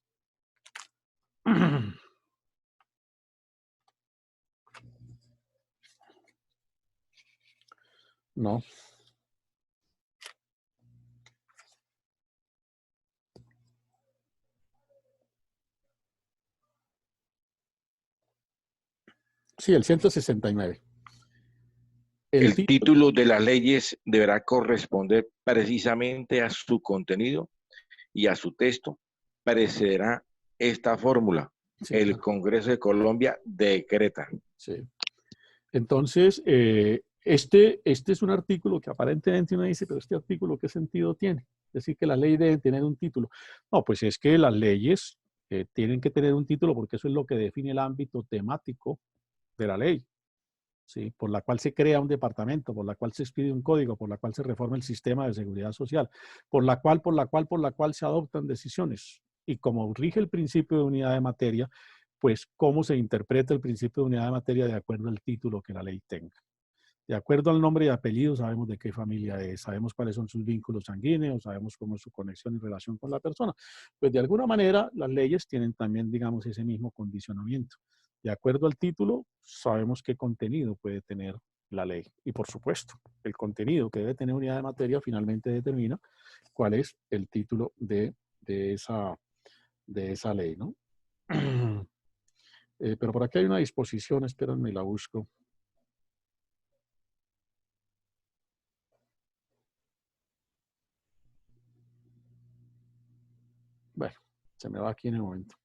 S2: No. Sí, el 169.
S9: El título de las leyes deberá corresponder precisamente a su contenido y a su texto. Precederá esta fórmula.
S2: Sí,
S9: El
S2: claro.
S9: Congreso de Colombia decreta.
S2: Sí. Entonces, este es un artículo que aparentemente uno dice, pero este artículo, ¿qué sentido tiene? Decir que las leyes deben tener un título. No, pues es que las leyes tienen que tener un título porque eso es lo que define el ámbito temático de la ley, ¿sí? Por la cual se crea un departamento, por la cual se expide un código, por la cual se reforma el sistema de seguridad social, por la cual se adoptan decisiones. Y como rige el principio de unidad de materia, pues cómo se interpreta el principio de unidad de materia de acuerdo al título que la ley tenga. De acuerdo al nombre y apellido sabemos de qué familia es, sabemos cuáles son sus vínculos sanguíneos, sabemos cómo es su conexión y relación con la persona. Pues de alguna manera las leyes tienen también, digamos, ese mismo condicionamiento. De acuerdo al título, sabemos qué contenido puede tener la ley. Y por supuesto, el contenido que debe tener unidad de materia finalmente determina cuál es el título de esa ley, ¿no? Pero por aquí hay una disposición, espérenme, la busco. Bueno, se me va aquí en el momento.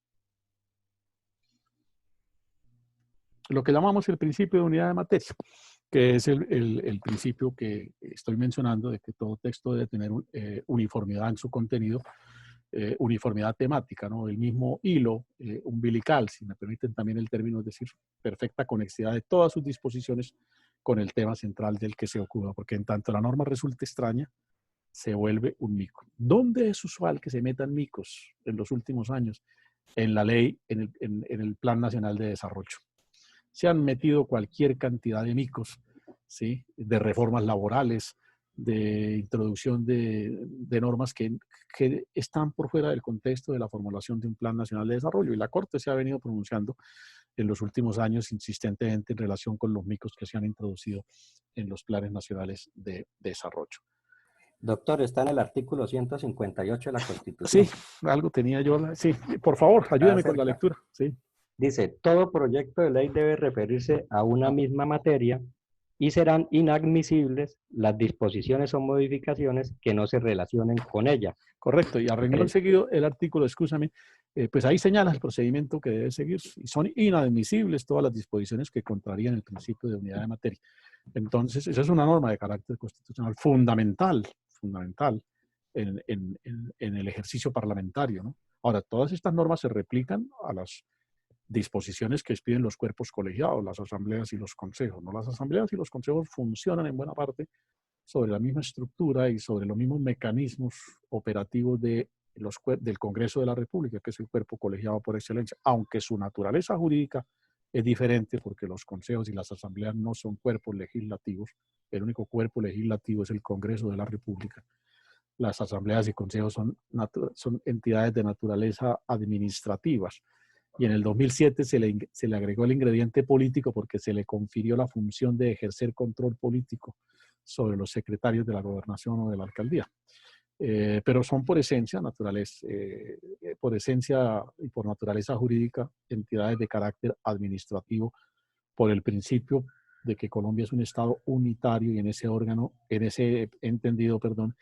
S2: Lo que llamamos el principio de unidad de materia, que es el principio que estoy mencionando de que todo texto debe tener uniformidad en su contenido, uniformidad temática, ¿no? El mismo hilo umbilical, si me permiten también el término, es decir, perfecta conexidad de todas sus disposiciones con el tema central del que se ocupa, porque en tanto la norma resulta extraña, se vuelve un mico. ¿Dónde es usual que se metan micos en los últimos años? En la ley, en el Plan Nacional de Desarrollo. Se han metido cualquier cantidad de micos, ¿sí? De reformas laborales, de introducción de normas que están por fuera del contexto de la formulación de un Plan Nacional de Desarrollo. Y la Corte se ha venido pronunciando en los últimos años insistentemente en relación con los micos que se han introducido en los planes nacionales de desarrollo.
S8: Doctor, está en el artículo 158 de la Constitución.
S2: Sí, algo tenía yo. Sí, por favor, ayúdeme con la lectura. Sí.
S8: Dice, todo proyecto de ley debe referirse a una misma materia y serán inadmisibles las disposiciones o modificaciones que no se relacionen con ella.
S2: Correcto, y a renglón seguido el artículo, escúchame, pues ahí señala el procedimiento que debe seguir y son inadmisibles todas las disposiciones que contrarían el principio de unidad de materia. Entonces, esa es una norma de carácter constitucional fundamental en el ejercicio parlamentario, ¿no? Ahora, todas estas normas se replican a las disposiciones que expiden los cuerpos colegiados, las asambleas y los consejos, ¿no? Las asambleas y los consejos funcionan en buena parte sobre la misma estructura y sobre los mismos mecanismos operativos del Congreso de la República, que es el cuerpo colegiado por excelencia, aunque su naturaleza jurídica es diferente porque los consejos y las asambleas no son cuerpos legislativos, el único cuerpo legislativo es el Congreso de la República. Las asambleas y consejos son entidades de naturaleza administrativas. Y en el 2007 se le agregó el ingrediente político porque se le confirió la función de ejercer control político sobre los secretarios de la gobernación o de la alcaldía. pero son por esencia, por esencia y por naturaleza jurídica, entidades de carácter administrativo, por el principio de que Colombia es un Estado unitario y en ese órgano, en ese entendido, perdón,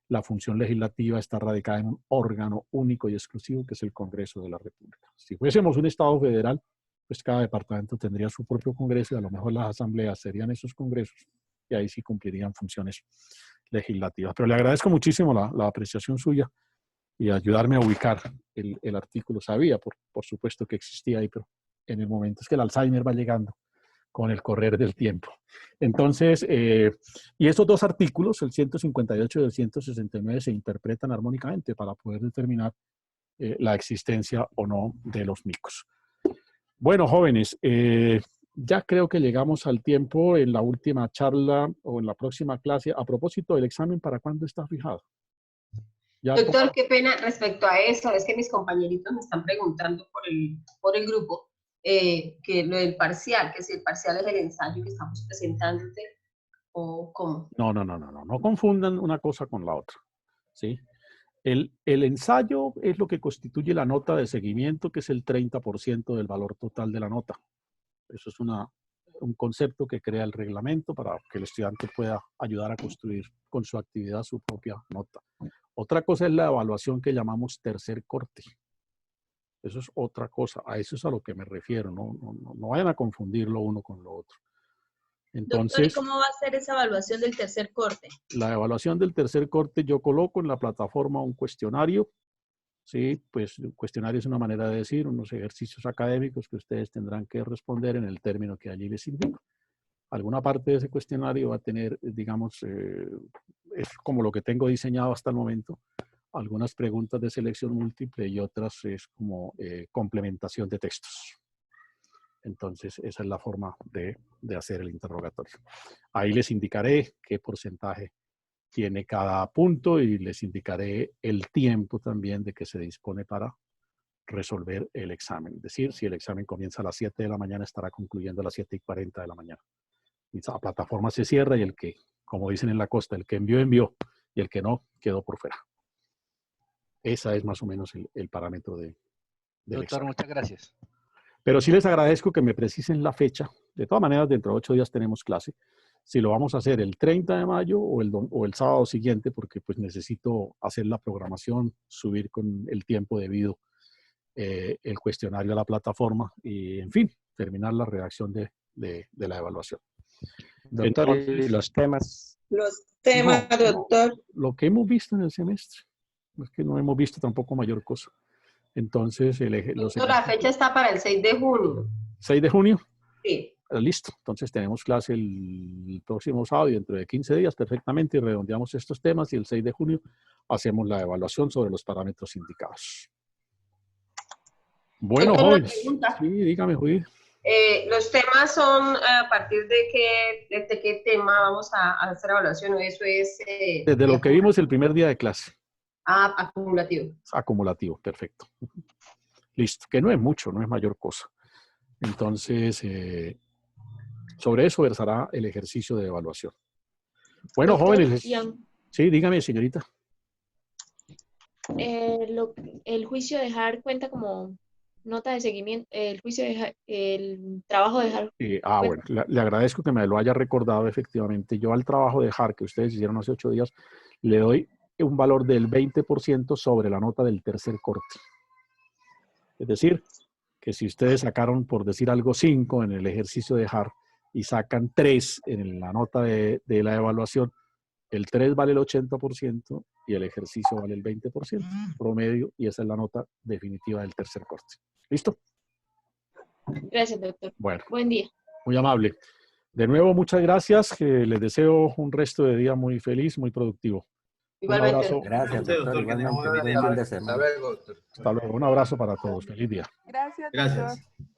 S2: la función legislativa está radicada en un órgano único y exclusivo que es el Congreso de la República. Si fuésemos un Estado federal, pues cada departamento tendría su propio Congreso y a lo mejor las asambleas serían esos congresos y ahí sí cumplirían funciones legislativas. Pero le agradezco muchísimo la apreciación suya y ayudarme a ubicar el artículo. Sabía, por supuesto, que existía ahí, pero en el momento es que el Alzheimer va llegando con el correr del tiempo. Entonces, y estos dos artículos, el 158 y el 169, se interpretan armónicamente para poder determinar la existencia o no de los micos. Bueno, jóvenes, ya creo que llegamos al tiempo en la última charla o en la próxima clase. A propósito del examen, ¿para cuándo está fijado? ¿Ya
S10: Doctor, qué pena respecto a eso, es que mis compañeritos me están preguntando por el grupo que lo del parcial, que si el parcial es el ensayo que estamos presentándote o cómo.
S2: No confundan una cosa con la otra, ¿sí? El ensayo es lo que constituye la nota de seguimiento, que es el 30% del valor total de la nota. Eso es un concepto que crea el reglamento para que el estudiante pueda ayudar a construir con su actividad su propia nota. Otra cosa es la evaluación que llamamos tercer corte. Eso es otra cosa, a eso es a lo que me refiero, no vayan a confundirlo uno con lo otro. Entonces,
S5: doctor, ¿y cómo va a ser esa evaluación del tercer corte?
S2: La evaluación del tercer corte, yo coloco en la plataforma un cuestionario, ¿sí? Pues un cuestionario es una manera de decir, unos ejercicios académicos que ustedes tendrán que responder en el término que allí les indico. Alguna parte de ese cuestionario va a tener, digamos, es como lo que tengo diseñado hasta el momento, algunas preguntas de selección múltiple y otras es como complementación de textos. Entonces, esa es la forma de hacer el interrogatorio. Ahí les indicaré qué porcentaje tiene cada punto y les indicaré el tiempo también de que se dispone para resolver el examen. Es decir, si el examen comienza a las 7 de la mañana, estará concluyendo a las 7:40 de la mañana. Y la plataforma se cierra y el que, como dicen en la costa, el que envió, envió y el que no, quedó por fuera. Esa es más o menos el parámetro del
S1: Doctor,
S2: examen.
S1: muchas gracias.
S2: Pero sí les agradezco que me precisen la fecha. De todas maneras, dentro de 8 días tenemos clase. Si lo vamos a hacer el 30 de mayo o el sábado siguiente, porque pues necesito hacer la programación, subir con el tiempo debido el cuestionario a la plataforma y, en fin, terminar la redacción de la evaluación.
S8: Doctor,
S2: Entonces,
S8: ¿y los temas?
S10: Los temas,
S2: no,
S10: doctor.
S2: Lo que hemos visto en el semestre. Es que no hemos visto tampoco mayor cosa. Entonces,
S10: La fecha está para el 6 de junio.
S2: 6 de junio.
S10: Sí.
S2: Listo. Entonces tenemos clase el próximo sábado y dentro de 15 días perfectamente y redondeamos estos temas y el 6 de junio hacemos la evaluación sobre los parámetros indicados. Bueno, jóvenes. Sí, dígame, Judith.
S10: Los temas son a partir de qué tema vamos a hacer evaluación, o eso es...
S2: Desde lo que vimos el primer día de clase.
S10: Acumulativo.
S2: Acumulativo, perfecto. Listo, que no es mucho, no es mayor cosa. Entonces, sobre eso versará el ejercicio de evaluación. Bueno,
S11: Doctor,
S2: jóvenes. Sí, dígame, señorita.
S11: El juicio de Hart cuenta como nota de seguimiento, el trabajo de Hart.
S2: Bueno, le agradezco que me lo haya recordado efectivamente. Yo al trabajo de Hart que ustedes hicieron hace 8 días, le doy un valor del 20% sobre la nota del tercer corte. Es decir, que si ustedes sacaron, por decir algo, 5 en el ejercicio de Hart y sacan 3 en la nota de la evaluación, el 3 vale el 80% y el ejercicio vale el 20% promedio, y esa es la nota definitiva del tercer corte. ¿Listo?
S11: Gracias, doctor.
S2: Bueno.
S11: Buen día.
S2: Muy amable. De nuevo, muchas gracias. Les deseo un resto de día muy feliz, muy productivo.
S10: Igualmente.
S2: Un abrazo.
S8: Gracias, doctor. Igualmente. Buen fin de semana.
S2: Hasta luego. Un abrazo para todos. Feliz día.
S7: Gracias,
S3: Gracias.
S7: doctor.